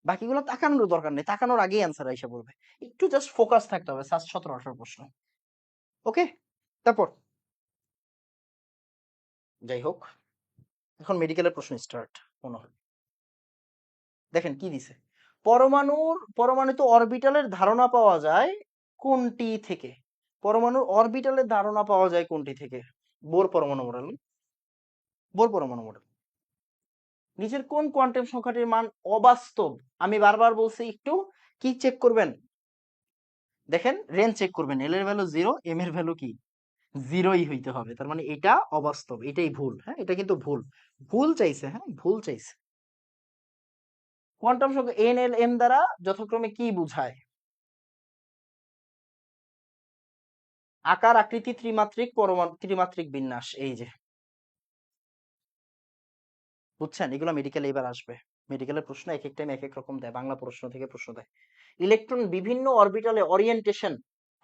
A: বাকিগুলো তাকানোর দরকার নেই, তাকানোর আগেই অ্যান্সার আইসা পড়বে। একটু জাস্ট ফোকাস থাকতে হবে। 17-18 প্রশ্ন। ওকে, তারপর যাই হোক, এখন মেডিকেলের প্রশ্ন স্টার্ট মনে হয়। দেখেন কি দিছে। পরমাণুতে অরবিটালের ধারণা পাওয়া যায় কোনটি থেকে? পরমাণুর অরবিটালের ধারণা পাওয়া যায় কোনটি থেকে? বোর পরমাণু মডেল। বোর পরমাণু মডেল। নিচের কোন কোয়ান্টাম সংখ্যাটির মান অবাস্তব? আমি বারবার বলছি একটু কি চেক করবেন? দেখেন রেঞ্জ চেক করবেন। এল এর ভ্যালু 0, এম এর ভ্যালু কি? 0ই হইতে হবে। তার মানে এটা অবাস্তব, এটাই ভুল। হ্যাঁ, এটা কিন্তু ভুল। ভুল চাইছে, হ্যাঁ ভুল চাইছে। কোয়ান্টাম সংখ্যা এন, এল, এম দ্বারা যথাক্রমে কি বোঝায়? আকার, আকৃতি, ত্রিমাত্রিক, পরমাণু, ত্রিমাত্রিক বিন্যাস। এই যে বুঝছেন, এগুলো মেডিকেলে এবার আসবে। মেডিকেলের প্রশ্ন এক এক টাইম এক এক রকম দেয়, বাংলা প্রশ্ন থেকে প্রশ্ন দেয়। ইলেকট্রন বিভিন্ন অরবিটালে ওরিয়েন্টেশন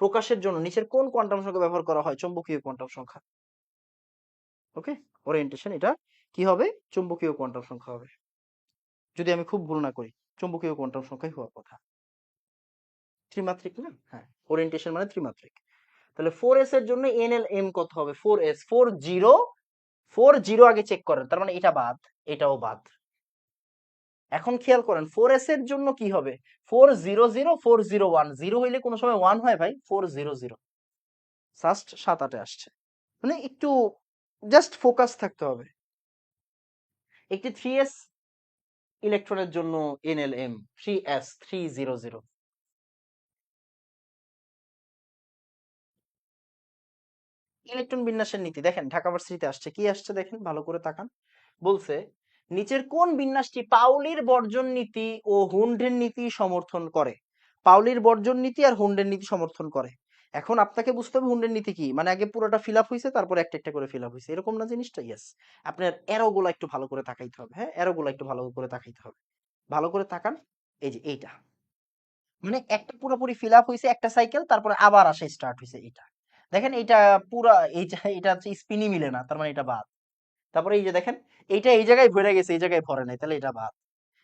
A: প্রকাশের জন্য নিচের কোন কোয়ান্টাম সংখ্যা ব্যবহার করা হয়? চৌম্বকীয় কোয়ান্টাম সংখ্যা। ওকে, ওরিয়েন্টেশন এটা কি হবে? চুম্বকীয় কোয়ান্টাম সংখ্যা হবে। যদি আমি খুব ভুল না করি, চুম্বকীয় কোয়ান্টাম সংখ্যাই হওয়ার কথা। ত্রিমাত্রিক না? হ্যাঁ, ওরিয়েন্টেশন মানে ত্রিমাত্রিক। তাহলে 4s এর জন্য NLM কত হবে? 4s 40 আগে চেক করেন, তার মানে এটা বাদ, এটাও বাদ। এখন খেয়াল করেন 4s এর জন্য কি হবে? 400 401, 0 হইলে কোনো সময় 1 হয় ভাই। 400 জাস্ট 7-8 আসছে। মানে একটু জাস্ট ফোকাস থাকতে হবে। একটি 3s ইলেকট্রনের জন্য NLM 3s 300। ইলেকট্রন বিন্যাসের নীতি দেখেন ঢাকা ভার্সিটিতে আসছে, কি আসছে দেখেন ভালো করে তাকান। বলছে নিচের কোন বিন্যাসটি পাউলির বর্জন নীতি ও হুন্ডের নীতি সমর্থন করে? পাউলির বর্জন নীতি আর হুন্ডের নীতি সমর্থন করে। এখন আপনাকে বুঝতে হবে হুন্ডের নীতি কি, মানে আগে পুরোটা ফিল আপ হয়েছে তারপর একটা একটা করে ফিল আপ হয়েছে, এরকম না জিনিসটা? ইয়েস। আপনার এরো গুলা একটু ভালো করে তাকাইতে হবে। হ্যাঁ, এরো গুলা একটু ভালো করে তাকাইতে হবে। ভালো করে তাকান। এই যে এইটা, মানে একটা পুরোপুরি ফিল আপ হয়েছে একটা সাইকেল, তারপরে আবার আসে স্টার্ট হয়েছে এটা। দেখেন এটা পুরা এটা হচ্ছে স্পিনই মিলে না, তার মানে এটা বাদ। তারপরে এই যে দেখেন এইটা এই জায়গায় ভরে গেছে, এই জায়গায় ভরে নাই, তাহলে এটা বাদ।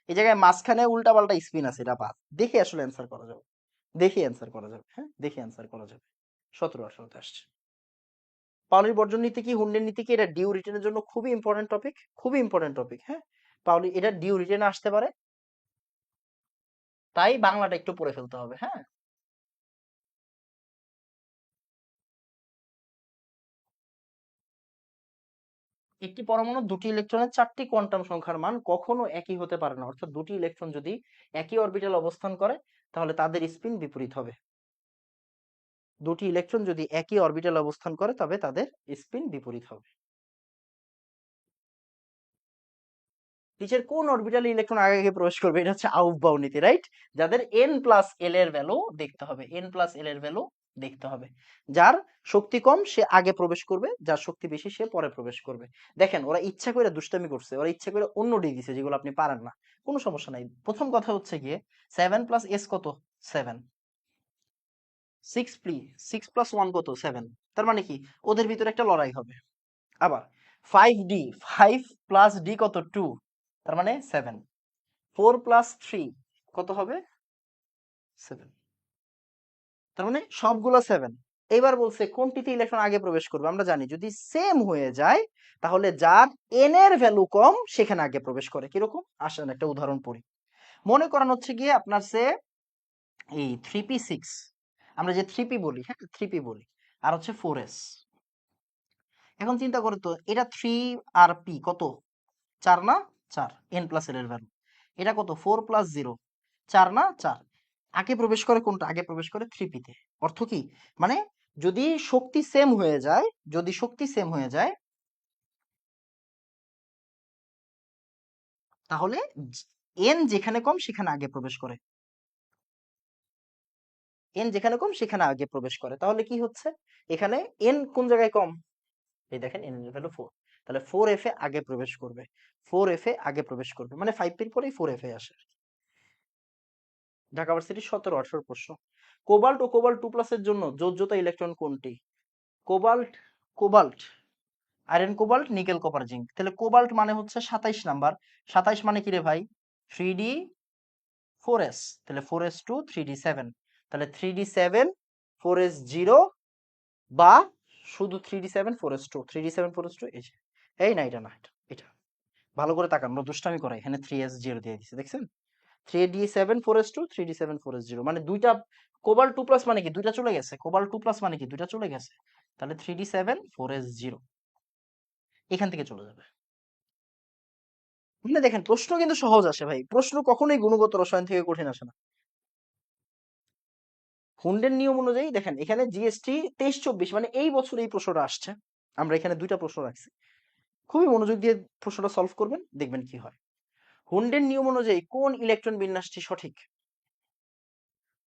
A: এই জায়গায় মাঝখানে উল্টা পাল্টা স্পিন আছে, এটা বাদ। দেখে আসলে অ্যান্সার করা যাবে। দেখে অ্যান্সার করা যাবে। হ্যাঁ, দেখে অ্যান্সার করা যাবে। 17-18 আসছে। পাউলির বর্জন নীতি কি, হুন্ডের নীতি কি? এটা ডিউ রিটেনের জন্য খুবই ইম্পর্টেন্ট টপিক, খুবই ইম্পর্টেন্ট টপিক। হ্যাঁ, পাউলি এটা ডিউ রিটেনে আসতে পারে, তাই বাংলাটা একটু পড়ে ফেলতে হবে। হ্যাঁ, একটি পরমাণুর দুটি ইলেকট্রনের 4টি কোয়ান্টাম সংখ্যার মান কখনো একই হতে পারে না। অর্থাৎ দুটি ইলেকট্রন যদি একই অরবিটাল অবস্থান করে তাহলে তাদের স্পিন বিপরীত হবে। দুটি ইলেকট্রন যদি একই অরবিটাল অবস্থান করে তবে তাদের স্পিন বিপরীত হবে। নিচের কোন অরবিটালে ইলেকট্রন আগে আগে প্রবেশ করবে? এটা হচ্ছে আউফবাউ নীতি, রাইট? যাদের n+l এর ভ্যালু দেখতে হবে, n+l এর ভ্যালু দেখতে হবে। যার শক্তি কম সে আগে প্রবেশ করবে, যার শক্তি বেশি সে পরে প্রবেশ করবে। দেখেন ওরা ইচ্ছা করে দুষ্টামি করছে, ওরা ইচ্ছা করে অন্য ডি দিছে যেগুলো আপনি পারেন না। কোনো সমস্যা নাই। প্রথম কথা হচ্ছে গিয়ে 7+s কত? 7। 6 প্লাস 1 কত 7, তার মানে কি ওদের ভিতরে একটা লড়াই হবে। আবার 5d, 5 প্লাস d কত 2, তার মানে 7। 4 প্লাস 3 কত হবে 7, তার মানে সবগুলো 7। এবার বলছে কোনটিতে ইলেকট্রন আগে প্রবেশ করবে। আমরা জানি যদি সেম হয়ে যায় তাহলে যার n এর ভ্যালু কম সেখানে আগে প্রবেশ করে। কিরকম আসেন একটা উদাহরণ পড়ি। মনে করেন হচ্ছে গিয়ে আপনার সে এই 3p6, আমরা যে 3p বলি, হ্যাঁ 3p বলি, আর হচ্ছে 4s। এখন চিন্তা করো তো এটা 3 আর p কত 4 না 4, n প্লাস l এর ভ্যালু। এটা কত 4 প্লাস 0 4 না 4। আগে প্রবেশ করে কোনটা, আগে প্রবেশ করে 3p তে। অর্থ কি মানে যদি শক্তি সেম হয়ে যায়, যদি শক্তি সেম হয়ে যায় তাহলে n যেখানে কম সেখানে আগে প্রবেশ করে, n যেখানে কম সেখানে আগে প্রবেশ করে। তাহলে কি হচ্ছে এখানে n কোন জায়গায় কম, এই দেখেন n এর ভ্যালু 4, তাহলে 4f এ আগে প্রবেশ করবে, 4f এ আগে প্রবেশ করবে, মানে 5p এর পরেই 4f এ আসে। ঢাকা ভার্সিটির 17-18 প্রশ্ন। কোবাল্ট ও কোবাল্ট 2 প্লাসের জন্য যোজ্যতা ইলেকট্রন কোনটি? Cobalt, cobalt, iron cobalt, nickel copper zinc. তাহলে কোবাল্ট মানে হচ্ছে 27 নাম্বার। 27 মানে কি রে ভাই 3d 4s, তাহলে 4s2 3d7, তাহলে 3d7 4s0 বা শুধু 3d7 4s2, 3d7 4s2 এই যে, এই না এটা না এটা ভালো করে তাকান, আমরা দুষ্টামি করাই, এখানে 3s0 দিয়ে দিছে দেখছেন। 3d7 4s2 3d7 4s0 মানে দুইটা। কোবাল্ট 2 প্লাস মানে কি দুইটা চলে গেছে, কোবাল্ট 2 প্লাস মানে কি দুইটা চলে গেছে, তাহলে 3d7 4s0 এখান থেকে চলে যাবে। মানে দেখেন প্রশ্ন কিন্তু সহজ আসে ভাই, প্রশ্ন কখনোই গুণগত রসায়ন থেকে কঠিন আসে না। হুন্ডের নিয়ম অনুযায়ী দেখেন এখানে জিএসটি 23-24 মানে এই বছর এই প্রশ্নটা আসছে। আমরা এখানে দুইটা প্রশ্ন রাখছি, খুবই মনোযোগ দিয়ে প্রশ্নটা সলভ করবেন, দেখবেন কি হয়। হুন্ডের নিয়ম অনুযায়ী কোন ইলেকট্রন বিন্যাসটি সঠিক?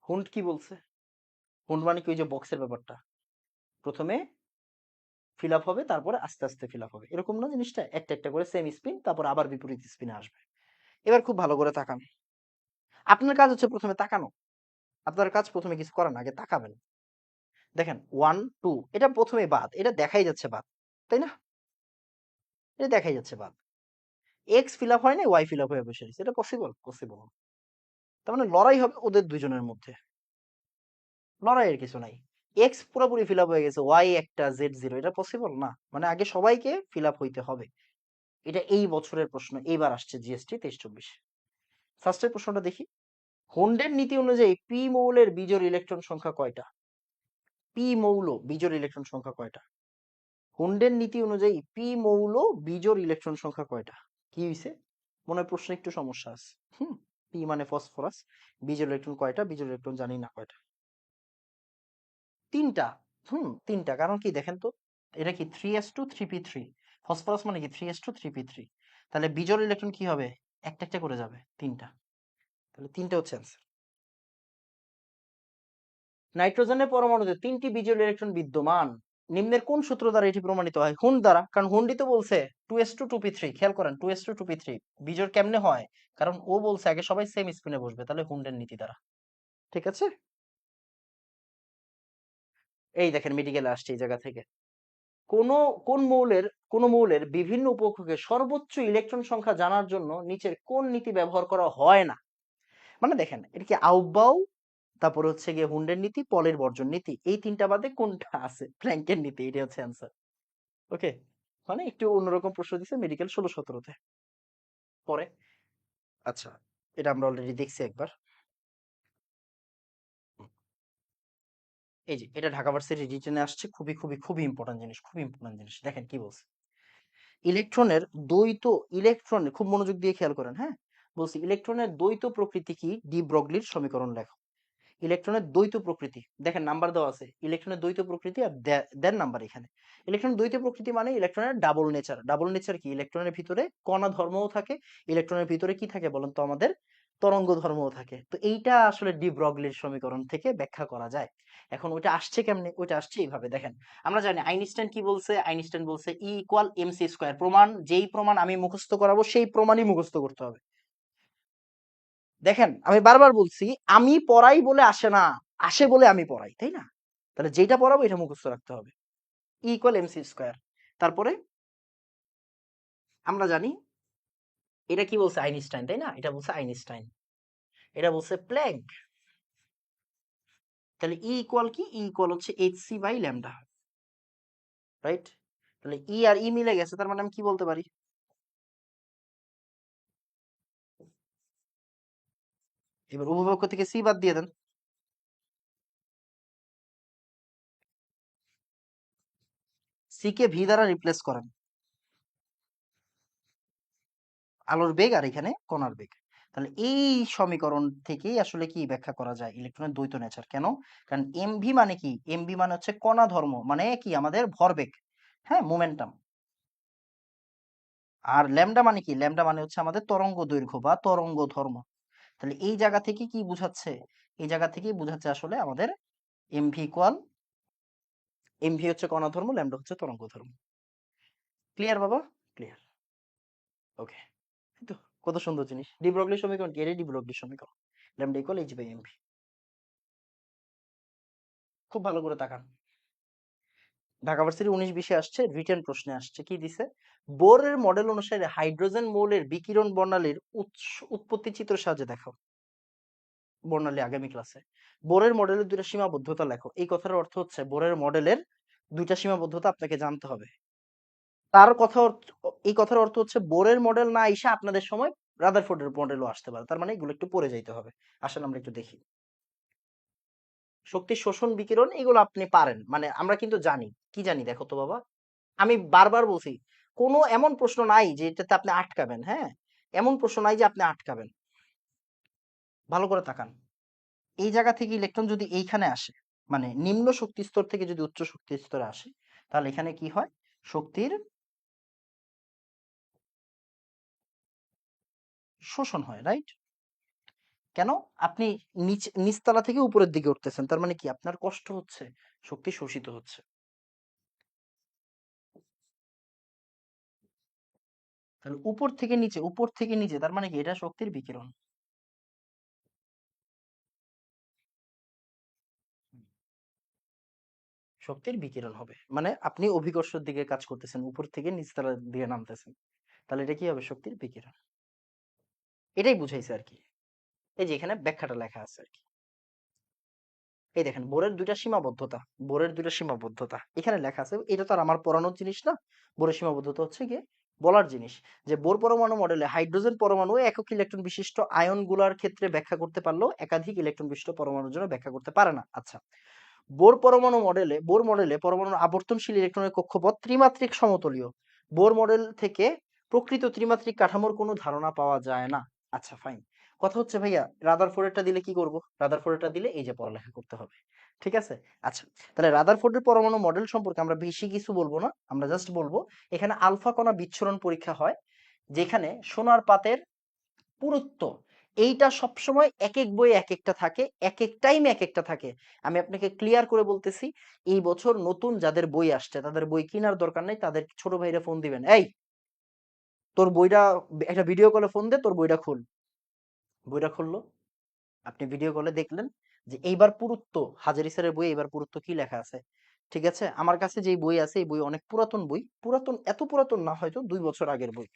A: হুন্ড কি বলছে, হুন্ড মানে কি ওই যে বক্সের ব্যাপারটা, প্রথমে ফিল আপ হবে তারপরে আস্তে আস্তে ফিল আপ হবে, এরকম না জিনিসটা, একটা একটা করে সেম স্পিন তারপর আবার বিপরীত স্পিনে আসবে। এবার খুব ভালো করে তাকান, আপনার কাজ হচ্ছে প্রথমে তাকানো, আপনার কাজ প্রথমে কিছু করেন আগে তাকাবেন। দেখেন 1 2 এটা প্রথমে বাদ, এটা দেখাই যাচ্ছে বাদ, তাই না, এটা দেখাই যাচ্ছে বাদ। এক্স ফিল আপ হয় না, ওয়াই ফিল আপ হয়ে বসে রয়েছে, এটা পসিবল পসিবল। তার মানে লড়াই হবে ওদের দুজনের মধ্যে, লড়াইয়ের কিছু নাই। এক্স পুরোপুরি ফিল আপ হয়ে গেছে, ওয়াই একটা জেড জিরো, এটা পসিবল না, মানে আগে সবাইকে ফিল আপ হইতে হবে। এটা এই বছরের প্রশ্ন, এইবার আসছে জিএসটি 23-24। ফার্স্টের প্রশ্নটা দেখি। হুন্ডের নীতি অনুযায়ী পি মৌলের বিজোড় ইলেকট্রন সংখ্যা কয়টা? পি মৌল বিজোড় ইলেকট্রন সংখ্যা কয়টা? হুন্ডের নীতি অনুযায়ী পি মৌল বিজোড় ইলেকট্রন সংখ্যা কয়টা? কি হইছে, মনে হয় প্রশ্নে একটু সমস্যা আছে। পি মানে ফসফরাস, বিজোড় ইলেকট্রন কয়টা, বিজোড় ইলেকট্রন জানি না কয়টা। তিনটা। তিনটা, কারণ কি দেখেন তো, এটা কি 3s2 3p3, ফসফরাস মানে কি 3s2 3p3, তাহলে বিজোড় ইলেকট্রন কি হবে একটা একটা করে যাবে তিনটা, তাহলে তিনটা হচ্ছে অ্যান্সার। নাইট্রোজেনের পরমাণুতে 3টি বিজোড় ইলেকট্রন বিদ্যমান, নিম্নের কোন সূত্র দ্বারা এটি প্রমাণিত হয়? হুন্ড দ্বারা, কারণ হুন্ডই তো বলছে 2s2 2p3, খেয়াল করেন 2s2 2p3 বিজোড় কেমনে হয়, কারণ ও বলছে আগে সবাই সেম স্পিনে বসবে, তাহলে হুন্ডের নীতি দ্বারা। ঠিক আছে, এই দেখেন মেডিকেলে আসছে এই জায়গা থেকে। কোন কোন মৌলের কোন মৌলের বিভিন্ন উপকক্ষে সর্বোচ্চ ইলেকট্রন সংখ্যা জানার জন্য নিচের কোন নীতি ব্যবহার করা হয় না? মানে দেখেন এটা কি আউবাউ, তারপর হচ্ছে গিয়ে হুন্ডের নীতি, পলের বর্জন নীতি, এই তিনটা বাদে কোনটা আছে? প্ল্যাঙ্কের নীতি, এটা হচ্ছে অ্যান্সার। ওকে, মানে একটু অন্যরকম প্রশ্ন দিছে মেডিকেল 16-17-তে পরে। আচ্ছা, এটা আমরা অলরেডি দেখছি একবার। হুম, এই যে এটা ঢাকা ভার্সিটি রিটেনে আসছে, খুবই খুবই খুবই ইম্পর্টেন্ট জিনিস, খুবই ইম্পর্টেন্ট জিনিস। দেখেন কি বলছে, ইলেকট্রনের দ্বৈত, ইলেকট্রনের খুব মনোযোগ দিয়ে খেয়াল করেন, হ্যাঁ বলছি ইলেকট্রনের দ্বৈত প্রকৃতি কি, ডি ব্রগলির সমীকরণ লেখো। ইলেকট্রনের দ্বৈত প্রকৃতি, দেখেন নাম্বার দেওয়া আছে, ইলেকট্রনের দ্বৈত প্রকৃতি আর দেন নাম্বার এখানে। ইলেকট্রনের দ্বৈত প্রকৃতি মানে ইলেকট্রনের ডাবল নেচার। ডাবল নেচার কি, ইলেকট্রনের ভিতরে কণা ধর্মও থাকে, ইলেকট্রনের ভিতরে কি থাকে বলেন তো আমাদের, তরঙ্গ ধর্মও থাকে। তো এইটা আসলে ডি ব্রগলির সমীকরণ থেকে ব্যাখ্যা করা যায়। এখন ওইটা আসছে কেমনে, ওইটা আসছে এইভাবে দেখেন। আমরা জানি আইনস্টাইন কি বলছে, আইনস্টাইন বলছে ই ইকুয়াল এমসি স্কয়ার, প্রমাণ যেই প্রমাণ আমি মুখস্থ করাবো সেই প্রমাণই মুখস্থ করতে হবে। দেখেন আমি বারবার বলছি আমি পড়াই বলে আসে না, আসে বলে আমি পড়াই, তাই না? তাহলে যেটা পড়াবো এটা মুখস্থ রাখতে হবে। E equal MC square. তারপরে আমরা জানি এটা কি বলছে আইনস্টাইন, তাই না? এটা বলছে আইনস্টাইন, এটা বলছে প্ল্যাঙ্ক। তাহলে ই ইকুয়াল কি? ই ইকুয়াল হচ্ছে এইচসি বাই ল্যামডা, রাইট? তাহলে ই আর ই মিলে গেছে, তার মানে আমি কি বলতে পারি? এবার উপপক্ষ থেকে সি বাদ দিয়ে দেন। সি কে ভি দ্বারা রিপ্লেস করেন, আলোর বেগ আর এখানে কণার বেগ। তাহলে এই সমীকরণ থেকেই আসলে কি ব্যাখ্যা করা যায় ইলেকট্রনের দ্বৈত নেচার। কেন? কারণ এমভি মানে কি? এমভি মানে হচ্ছে কণা ধর্ম, মানে কি আমাদের ভরবেগ, হ্যাঁ, মোমেন্টাম। আর ল্যামডা মানে কি? ল্যামডা মানে হচ্ছে আমাদের তরঙ্গ দৈর্ঘ্য বা তরঙ্গ ধর্ম। তাহলে এই জায়গা থেকে কি বুঝাচ্ছে? এই জায়গা থেকেই বুঝাচ্ছে আসলে আমাদের এমভি ইকুয়াল, এমভি হচ্ছে কণা ধর্ম, ল্যামডা হচ্ছে তরঙ্গ ধর্ম। ক্লিয়ার বাবা? ক্লিয়ার। ওকে। তো কত সুন্দর জিনিস। ডি ব্রগলি সমীকরণ কি? এটাই ডি ব্রগলি সমীকরণ। Lambda equal H by MV. খুব ভালো করে তাকান। ঢাকা ভার্সিটি 19-20 আসছে, রিটেন প্রশ্নে আসছে, কি দিছে? বোরের মডেল অনুসারে হাইড্রোজেন মৌলের বিকিরণ বর্ণালীর উৎপত্তি চিত্র সাহায্যে দেখাও। বর্ণালী আগামী ক্লাসে। বোরের মডেলের দুইটা সীমাবদ্ধতা লেখো। এই কথার অর্থ হচ্ছে বোরের মডেলের দুইটা সীমাবদ্ধতা আপনাকে জানতে হবে। তার কথা এই কথার অর্থ হচ্ছে বোরের মডেল না এসে আপনাদের সময় রাদারফোর্ডের মডেলও আসতে পারে। তার মানে এগুলো একটু পড়ে যাইতে হবে। আসেন আমরা একটু দেখি। শক্তি শোষণ বিকিরণ এগুলো আপনি পারেন, মানে আমরা কিন্তু জানি। কি জানি দেখো তো বাবা, আমি বারবার বলছি, কোনো এমন প্রশ্ন নাই যে এটাতে আপনি আটকাবেন, হ্যাঁ? এমন প্রশ্ন নাই যে আপনি আটকাবেন। ভালো করে তাকান। এই জায়গা থেকে ইলেকট্রন যদি এইখানে আসে, মানে নিম্ন শক্তি স্তর থেকে যদি উচ্চ শক্তি স্তরে আসে, তাহলে এখানে কি হয়? শক্তির শোষণ হয়, রাইট? কেন? আপনি নিচতলা থেকে উপরের দিকে উঠতেছেন, তার মানে কি আপনার কষ্ট হচ্ছে, শক্তি শোষিত হচ্ছে। তাহলে উপর থেকে নিচে, উপর থেকে নিচে, তার মানে কি এটা শক্তির বিকিরণ। শক্তির বিকিরণ হবে, মানে আপনি অভিকর্ষের দিকে কাজ করতেছেন, উপর থেকে নিচতলার দিকে নামতেছেন, তাহলে এটা কি হবে? শক্তির বিকিরণ। এটাই বুঝাইছে আর কি। এই যে এখানে ব্যাখ্যাটা লেখা আছে আর কি। এই দেখেন বোরের দুইটা সীমাবদ্ধতা, বোরের দুইটা সীমাবদ্ধতা এখানে লেখা আছে। এটা তো আর আমার পড়ানোর জিনিস না। বোরের সীমাবদ্ধতা হচ্ছে গিয়ে বলার জিনিস, যে বোর পরমাণু মডেলে হাইড্রোজেন পরমাণু একক ইলেকট্রন বিশিষ্ট আয়ন গুলার ক্ষেত্রে ব্যাখ্যা করতে পারলেও একাধিক ইলেকট্রন বিশিষ্ট পরমাণুর জন্য ব্যাখ্যা করতে পারে না। আচ্ছা, বোর মডেলে পরমাণুর আবর্তনশীল ইলেকট্রনের কক্ষপথ ত্রিমাত্রিক সমতলীয়। বোর মডেল থেকে প্রকৃত ত্রিমাত্রিক কাঠামোর কোনো ধারণা পাওয়া যায় না। আচ্ছা ফাইন। কথা হচ্ছে ভাইয়া রাদারফোর্ডেরটা দিলে কি করব? রাদারফোর্ডেরটা দিলে এই যে পড়ালেখা করতে হবে। ঠিক আছে? আচ্ছা, তাহলে রাদারফোর্ডের পরমাণু মডেল সম্পর্কে আমরা বেশি কিছু বলবো না, আমরা জাস্ট বলবো এখানে আলফা কণা বিচ্ছুরণ পরীক্ষা হয়, যেখানে সোনার পাতের পুরুত্ব এইটা সবসময় এক এক বই এক একটা থাকে, এক এক টাইম এক একটা থাকে। আমি আপনাকে ক্লিয়ার করে বলতেছি, এই বছর নতুন যাদের বই আসছে তাদের বই কেনার দরকার নাই, তাদের ছোট ভাইরা ফোন দিবেন, এই তোর বইটা একটা ভিডিও কলে ফোন দে, তোর বইটা খুল। বইটা খুললো, আপনি ভিডিও কলে দেখলেন যে এইবার পুরুত্ব, হাজারি স্যারের বই এইবার পুরুত্ব কি লেখা আছে। ঠিক আছে, আমার কাছে যে বই আছে এই বই অনেক পুরাতন বই, পুরাতন এত পুরাতন না, হয়তো 2 বছর আগের বই।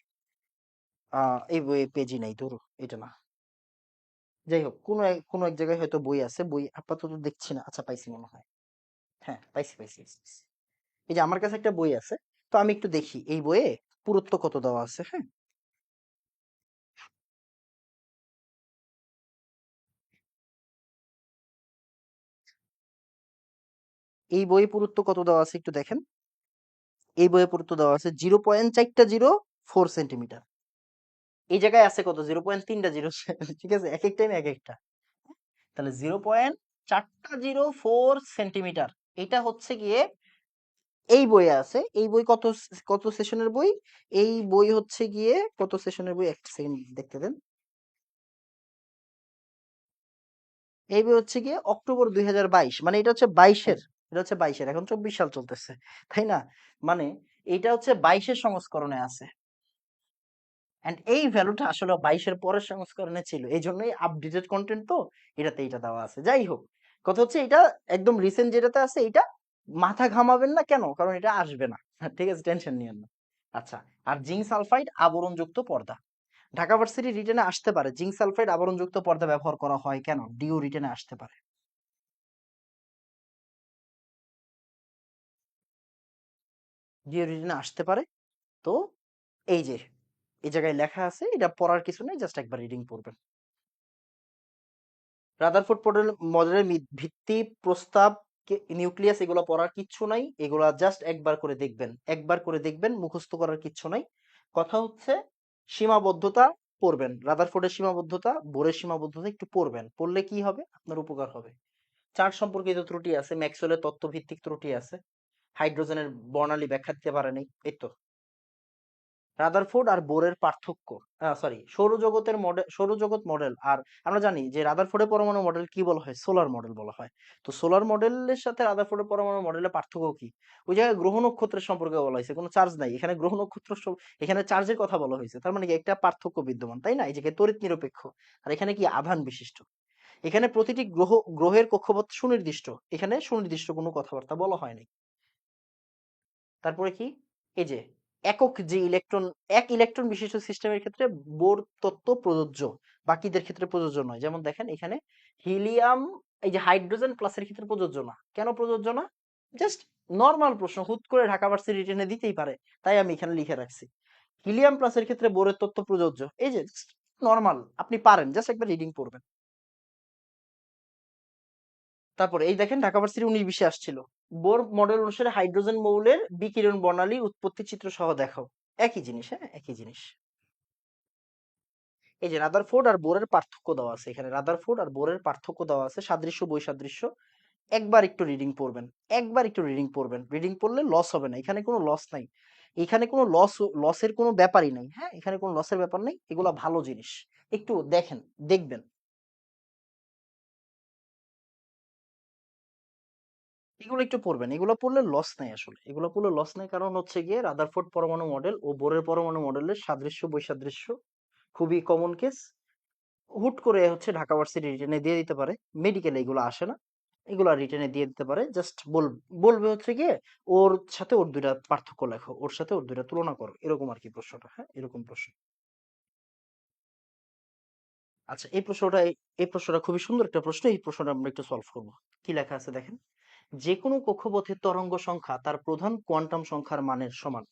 A: এই বইয়ে পেজই নাই, ধরো এটা না। যাই হোক, কোনো এক জায়গায় হয়তো বই আছে, বই আপাতত দেখছি না। আচ্ছা পাইছি মনে হয়। হ্যাঁ, পাইছি। এই যে আমার কাছে একটা বই আছে, তো আমি একটু দেখি এই বইয়ে পুরুত্ব কত দেওয়া আছে। হ্যাঁ, এই বইয়ে পুরুত্ব কত দেওয়া আছে একটু দেখেন। এই বইয়ে পুরুত্ব দেওয়া আছে 0.404 সেন্টিমিটার। এই জায়গায় আছে কত? 0.3 ঠিক আছে, এক এক টাইমে এক একটা। তাহলে 0.404 সেন্টিমিটার, এটা হচ্ছে গিয়ে এই বইয়ে আছে। এই বই কত, কত সেশনের বই? এই বই হচ্ছে গিয়ে কত সেশনের বই, একটা সেকেন্ড দেখতে দেন। এই বই হচ্ছে গিয়ে অক্টোবর 2022, মানে এটা হচ্ছে বাইশের, এটা হচ্ছে বাইশের, এখন 24 সাল চলতেছে, তাই না? মানে এটা হচ্ছে বাইশের সংস্করণে আছে, এন্ড এই ভ্যালুটা আসলে বাইশের পরের সংস্করণে ছিল, এই জন্যই আপডেটেড কন্টেন্ট, তো এটাতে এটা দেওয়া আছে। যাই হোক, কথা হচ্ছে এটা একদম রিসেন্ট যেটাতে আছে এটা মাথা ঘামাবেন না, কেন? কারণ এটা আসবে না। ঠিক আছে, টেনশন নিয়েন না। আচ্ছা, আর জিঙ্ক সালফাইড আবরণযুক্ত পর্দা, ঢাকা ভার্সিটি রিটেনে আসতে পারে জিঙ্ক সালফাইড আবরণযুক্ত পর্দা ব্যবহার করা হয় কেন, ডিও রিটেনে আসতে পারে। ডিও রিটেনে আসতে পারে। তো এই যে এই জায়গায় লেখা আছে, এটা পড়ার কিছু নেই, জাস্ট একবার রিডিং পড়বেন। রাদারফোর্ড মডেলের ভিত্তি, প্রস্তাব, নিউক্লিয়াস, এগুলো পড়ার কিচ্ছু নাই, এগুলা জাস্ট একবার করে দেখবেন, একবার করে দেখবেন, মুখস্থ করার কিচ্ছু নাই। কথা হচ্ছে সীমাবদ্ধতা পড়বেন, রাদারফোর্ডের সীমাবদ্ধতা, বোরের সীমাবদ্ধতা একটু পড়বেন, পড়লে কি হবে, আপনার উপকার হবে। চার্ট সম্পর্কিত ত্রুটি আছে, ম্যাক্সওয়েলের তত্ত্ব ভিত্তিক ত্রুটি আছে, হাইড্রোজেনের বর্ণালী ব্যাখ্যা দিতে পারেনি, এই তো। রাদারফোর্ড আর বোরের পার্থক্য, সরি, সৌরজগতের মডেল, সৌরজগৎ মডেল, আর আমরা জানি যে রাদারফোর্ডের পরমাণু মডেল কি বলা হয়, সোলার মডেল বলা হয়। তো সোলার মডেলের সাথে রাদারফোর্ডের পরমাণু মডেলের পার্থক্য কি? ওই জায়গায় গ্রহ নক্ষত্রের সম্পর্কে বলা হয়েছে, কোনো চার্জ নাই, এখানে গ্রহ নক্ষত্র এখানে চার্জের কথা বলা হয়েছে, তার মানে কি একটা পার্থক্য বিদ্যমান, তাই না? এই জায়গায় তড়িৎ নিরপেক্ষ, আর এখানে কি আধান বিশিষ্ট। এখানে প্রতিটি গ্রহের কক্ষপথ সুনির্দিষ্ট, এখানে সুনির্দিষ্ট কোনো কথাবার্তা বলা হয়নি। তারপরে কি, এই যে একক যে ইলেকট্রন, এক ইলেকট্রন বিশিষ্ট সিস্টেমের ক্ষেত্রে বোর তত্ত্ব প্রযোজ্য, বাকিদের ক্ষেত্রে প্রযোজ্য নয়। যেমন দেখেন এখানে হিলিয়াম, এই যে হাইড্রোজেন প্লাসের ক্ষেত্রে প্রযোজ্য না, কেন প্রযোজ্য না? জাস্ট নর্মাল প্রশ্ন, হুট করে ঢাকা ভার্সিটি রিটেনে দিতেই পারে, তাই আমি এখানে লিখে রাখছি। হিলিয়াম প্লাসের ক্ষেত্রে বোরের তত্ত্ব প্রযোজ্য, এই যে নর্মাল, আপনি পারেন, জাস্ট একবার রিডিং পড়বেন। তারপরে এই দেখেন ঢাকা ভার্সিটি 19-20 আসছিল, বোর মডেল অনুসারে হাইড্রোজেন মৌলের বিকিরণ বর্ণালী উৎপত্তি চিত্র সহ দেখাও। একই জিনিস, হ্যাঁ একই জিনিস। এই যে রাদারফোর্ড আর বোরের পার্থক্য দেওয়া আছে, এখানে রাদারফোর্ড আর বোরের পার্থক্য দেওয়া আছে, সাদৃশ্য বৈসাদৃশ্য, একবার একটু রিডিং পড়বেন, একবার একটু রিডিং পড়বেন, রিডিং পড়লে লস হবে না, এখানে কোনো লস নাই, এখানে কোনো লসের কোনো ব্যাপারই নাই, হ্যাঁ এখানে কোনো লসের ব্যাপার নেই, এগুলা ভালো জিনিস, একটু দেখেন, দেখবেন। এগুলো একটু পড়বেন, এগুলো পড়লে লস নাই, আসলে এগুলো পড়লে লস নাই, কারণ হচ্ছে গিয়ে রাদারফোর্ড পরমাণু মডেল ও বোরের পরমাণু মডেলের সাদৃশ্য বৈসাদৃশ্য খুবই কমন কেস, হুট করে হচ্ছে ঢাকা ভার্সিটি রিটেনে দিয়ে দিতে পারে, মেডিকেলে এগুলো আসে না, এগুলো রিটেনে দিয়ে দিতে পারে, জাস্ট বলবে হচ্ছে গিয়ে ওর সাথে ওর দুইটা পার্থক্য লেখো, ওর সাথে ওর দুইটা তুলনা করো, এরকম আর কি প্রশ্নটা, হ্যাঁ এরকম প্রশ্ন। আচ্ছা, এই প্রশ্নটা খুবই সুন্দর একটা প্রশ্ন, এই প্রশ্নটা আমরা একটু সলভ করবো। কি লেখা আছে দেখেন, যে কোনো কক্ষপথের তরঙ্গ সংখ্যা তার প্রধান কোয়ান্টাম সংখ্যার মানের সমান,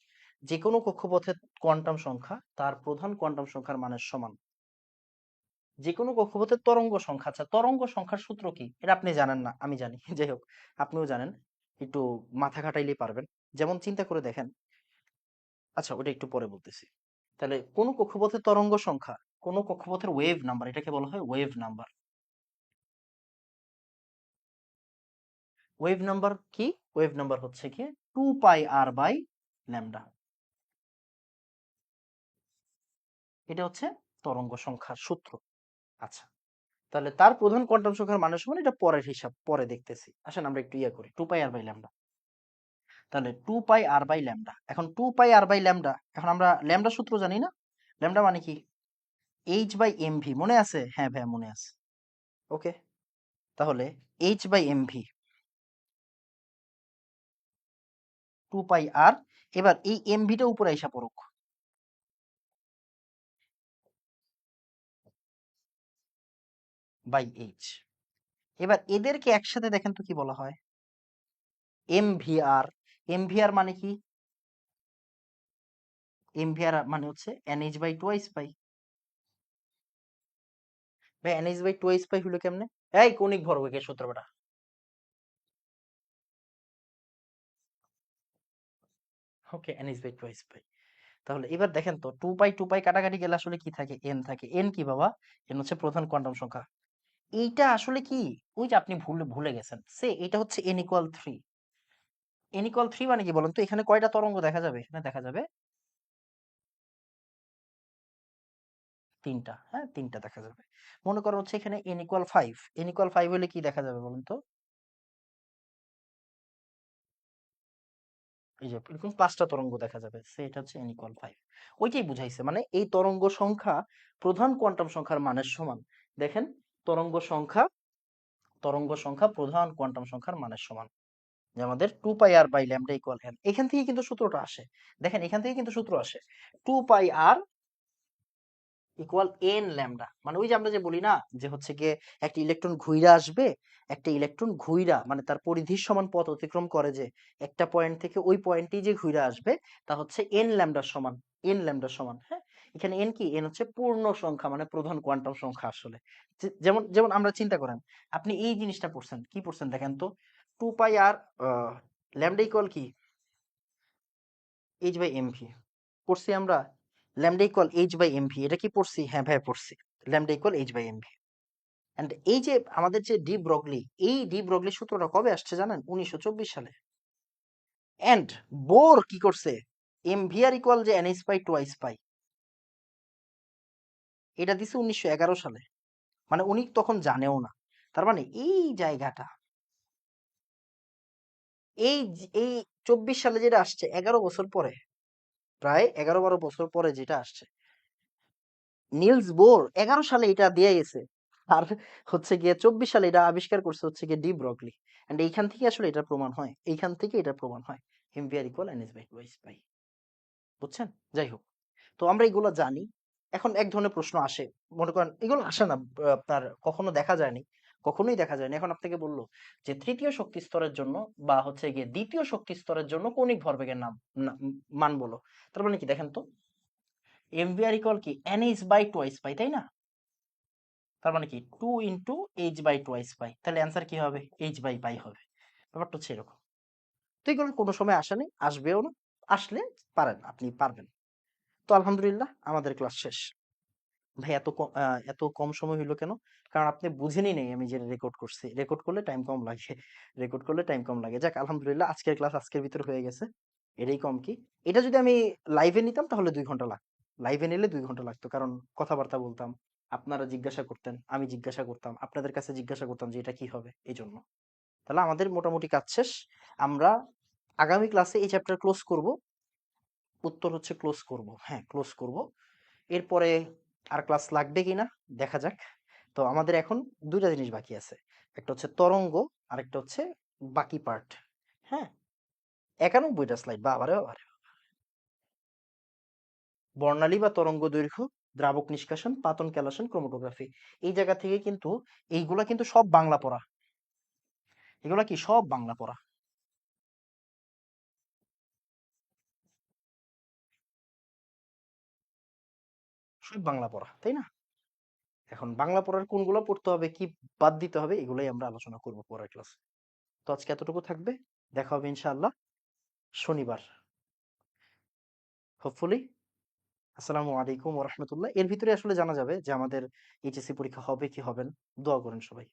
A: যে কোনো কক্ষপথের কোয়ান্টাম সংখ্যা তার প্রধান কোয়ান্টাম সংখ্যার মানের সমান। যে কোনো কক্ষপথের তরঙ্গ সংখ্যা, আচ্ছা তরঙ্গ সংখ্যার সূত্র কি, এটা আপনি জানেন না, আমি জানি। যাই হোক, আপনিও জানেন, একটু মাথা খাটাইলেই পারবেন। যেমন চিন্তা করে দেখেন, আচ্ছা ওটা একটু পরে বলতেছি। তাহলে কোন কক্ষপথের তরঙ্গ সংখ্যা, কোন কক্ষপথের ওয়েভ নাম্বার, এটাকে বলা হয় ওয়েভ নাম্বার। ওয়েভ নাম্বার কি? ওয়েভ নাম্বার হচ্ছে কি 2πr/λ, এটা হচ্ছে তরঙ্গ সংখ্যার সূত্র। আচ্ছা, তাহলে তার প্রধান কোয়ান্টাম সংখ্যার মানের সমান, এটা পরের হিসাব, পরে দেখতেছি, আসেন আমরা একটু করি 2πr/λ। তাহলে 2πr/λ, এখন 2πr/λ, এখন আমরা ল্যামডা সূত্র জানি না, ল্যামডা মানে কি, h/mv, মনে আছে? হ্যাঁ ভাইয়া মনে আছে। ওকে, তাহলে h/mv 2πr, এবার এই mvটা উপরে আইসা পড়ুক বাই h, এবার এদেরকে একসাথে দেখেন তো কি বলা হয়, mvr। mvr মানে কি, mvr মানে হচ্ছে nh/2 ভাই, nh/2 হলো কেমনে? এই কৌণিক ভরবেগের সূত্র বেটা। ওকে, nh/2, তাহলে এবার দেখেন তো 2π কাটাকাটি গেলে আসলে কি থাকে, n থাকে, n কি বাবা, n হচ্ছে প্রধান কোয়ান্টাম সংখ্যা। এইটা আসলে কি, ওই যে আপনি ভুলে ভুলে গেছেন, সে এটা হচ্ছে n = 3। n = 3 মানে কি বলেন তো, এখানে কয়টা তরঙ্গ দেখা যাবে, এখানে দেখা যাবে তিনটা, হ্যাঁ তিনটা দেখা যাবে। মনে করো হচ্ছে এখানে n = 5, n = 5 হলে কি দেখা যাবে বলেন তো, এই যে এরকম 5টা তরঙ্গ দেখা যাবে, সে এটা হচ্ছে n = 5। ওইটাই বুঝাইছে, মানে এই তরঙ্গ সংখ্যা প্রধান কোয়ান্টাম সংখ্যার মানের সমান। দেখেন তরঙ্গ সংখ্যা তরঙ্গ সংখ্যা প্রধান কোয়ান্টাম সংখ্যার মানের সমান। যে আমাদের 2πr/λ = n। এখান থেকে কিন্তু সূত্রটা আসে। দেখেন এখান থেকে কিন্তু সূত্র আসে 2πr = n ল্যামডা। মানে ওই যে আমরা যে বলি না যে হচ্ছে গিয়ে একটা ইলেকট্রন ঘুইরা আসবে, একটা ইলেকট্রন ঘুইরা মানে তার পরিধির সমান পথ অতিক্রম করে, যে একটা পয়েন্ট থেকে ওই পয়েন্টেই যে ঘুইরা আসবে তা হচ্ছে n ল্যামডার সমান। n ল্যামডার সমান, হ্যাঁ? এখানে n কি? n হচ্ছে পূর্ণ সংখ্যা, মানে প্রধান কোয়ান্টাম সংখ্যা আসলে। যেমন যেমন আমরা চিন্তা করেন, আপনি এই জিনিসটা পড়ছেন, কি পড়ছেন দেখেন তো? 2πr ল্যামডা ইকুয়াল কি? h/mv পড়ছি আমরা। ল্যামডা ইকুয়াল h/mv, এটা কি পড়ছি? হ্যাঁ ভাই পড়ছি। Lambda equal h/mv। এন্ড এই যে আমাদের যে ডি ব্রগলি, এই ডি ব্রগলি সূত্রটা কবে আসছে জানেন? 1924 সালে। এন্ড বোর কি করছে? mvr ইকুয়াল যে nh বাই টোয়াইস পাই, এটা দিছে 1911 সালে। মানে উনি তখন জানেও না। তার মানে এই জায়গাটা, এই 24 সালে যেটা আসছে 11 বছর পরে, প্রায় 11-12 বছর পরে যেটা আসছে, নিলস বোর 11 সালে এটা দিয়ে গেছে। আর হচ্ছে গিয়ে 24 সালে এটা আবিষ্কার করছে হচ্ছে গিয়ে ডি ব্রগলি। এন্ড এইখান থেকে আসলে এটা প্রমাণ হয়। এইখান থেকে এটা প্রমাণ হয়। mvr equal nh by twice pi. বুঝছেন? যাই হোক। তো আমরা এগুলো জানি। এখন এক ধরনের প্রশ্ন আসে। মনে করেন এগুলো আসে না, আপনার কখনো দেখা যায়নি। কখনোই দেখা যায়নি। এখন আপনাকে বলল যে তৃতীয় শক্তি স্তরের জন্য বা হচ্ছে গিয়ে দ্বিতীয় শক্তি স্তরের জন্য কৌণিক ভরবেগের মান বলো। তার মানে কি দেখেন তো? mvr ইকুয়াল কি? nh বাই টোয়াইস পাই, তাই না? তার মানে কি 2 into H by twice pi. তাহলে অ্যান্সার কি হবে? এইচ বাই পাই হবে। ব্যাপারটা হচ্ছে এরকম। তো এগুলো কোনো সময় আসেনি, আসবেও না। আসলে পারেন, আপনি পারবেন। তো আলহামদুলিল্লাহ আমাদের ক্লাস শেষ। ভাই এত কম সময় হইলো কেন? কারণ আপনি বুঝেনই নাই আমি যে রেকর্ড করছি। রেকর্ড করলে টাইম কম লাগে। রেকর্ড করলে টাইম কম লাগে। যাক আলহামদুলিল্লাহ আজকের ক্লাস আজকের ভিতরে হয়ে গেছে। এটাই কম কি? এটা যদি আমি লাইভে নিতাম তাহলে 2 ঘন্টা লাগতো। লাইভে নিলে 2 ঘন্টা লাগতো। কারণ কথাবার্তা বলতাম। আপনারা জিজ্ঞাসা করতেন, আমি জিজ্ঞাসা করতাম। আপনাদের কাছে জিজ্ঞাসা করতাম যে এটা কি হবে? এজন্য। তাহলে আমাদের মোটামুটি কাজ শেষ। আমরা আগামী ক্লাসে এই চ্যাপ্টার ক্লোজ করব। উত্তর হচ্ছে ক্লোজ করব। হ্যাঁ, ক্লোজ করব। এরপরে আর ক্লাস লাগবে কিনা দেখা যাক। তো আমাদের এখন ২ টা জিনিস বাকি আছে। একটা হচ্ছে তরঙ্গ, আরেকটা হচ্ছে বাকি পার্ট। হ্যাঁ? ৯১ টা স্লাইড। বাবারে বাবারে! বর্ণালী বা তরঙ্গ দৈর্ঘ্য, দ্রাবক নিষ্কাশন, পাতন ক্যালাসন, ক্রোমাটোগ্রাফি। এই জায়গা থেকে কিন্তু এইগুলা কিন্তু সব বাংলা পড়া। এগুলা কি সব বাংলা পড়া। সব বাংলা পড়া, তাই না? এখন বাংলা পড়ার কোনগুলো পড়তে হবে, কি বাদ দিতে হবে, এগুলাই আমরা আলোচনা করব পরের ক্লাসে। তো আজকে এতটুকু থাকবে। দেখা হবে ইনশাআল্লাহ শনিবার। হোপফুলি। আসসালামু আলাইকুম ওয়া রাহমাতুল্লাহ। এর ভিতরে আসলে জানা যাবে যে আমাদের এইচএসসি পরীক্ষা হবে কি হবে না। দোয়া করেন সবাই।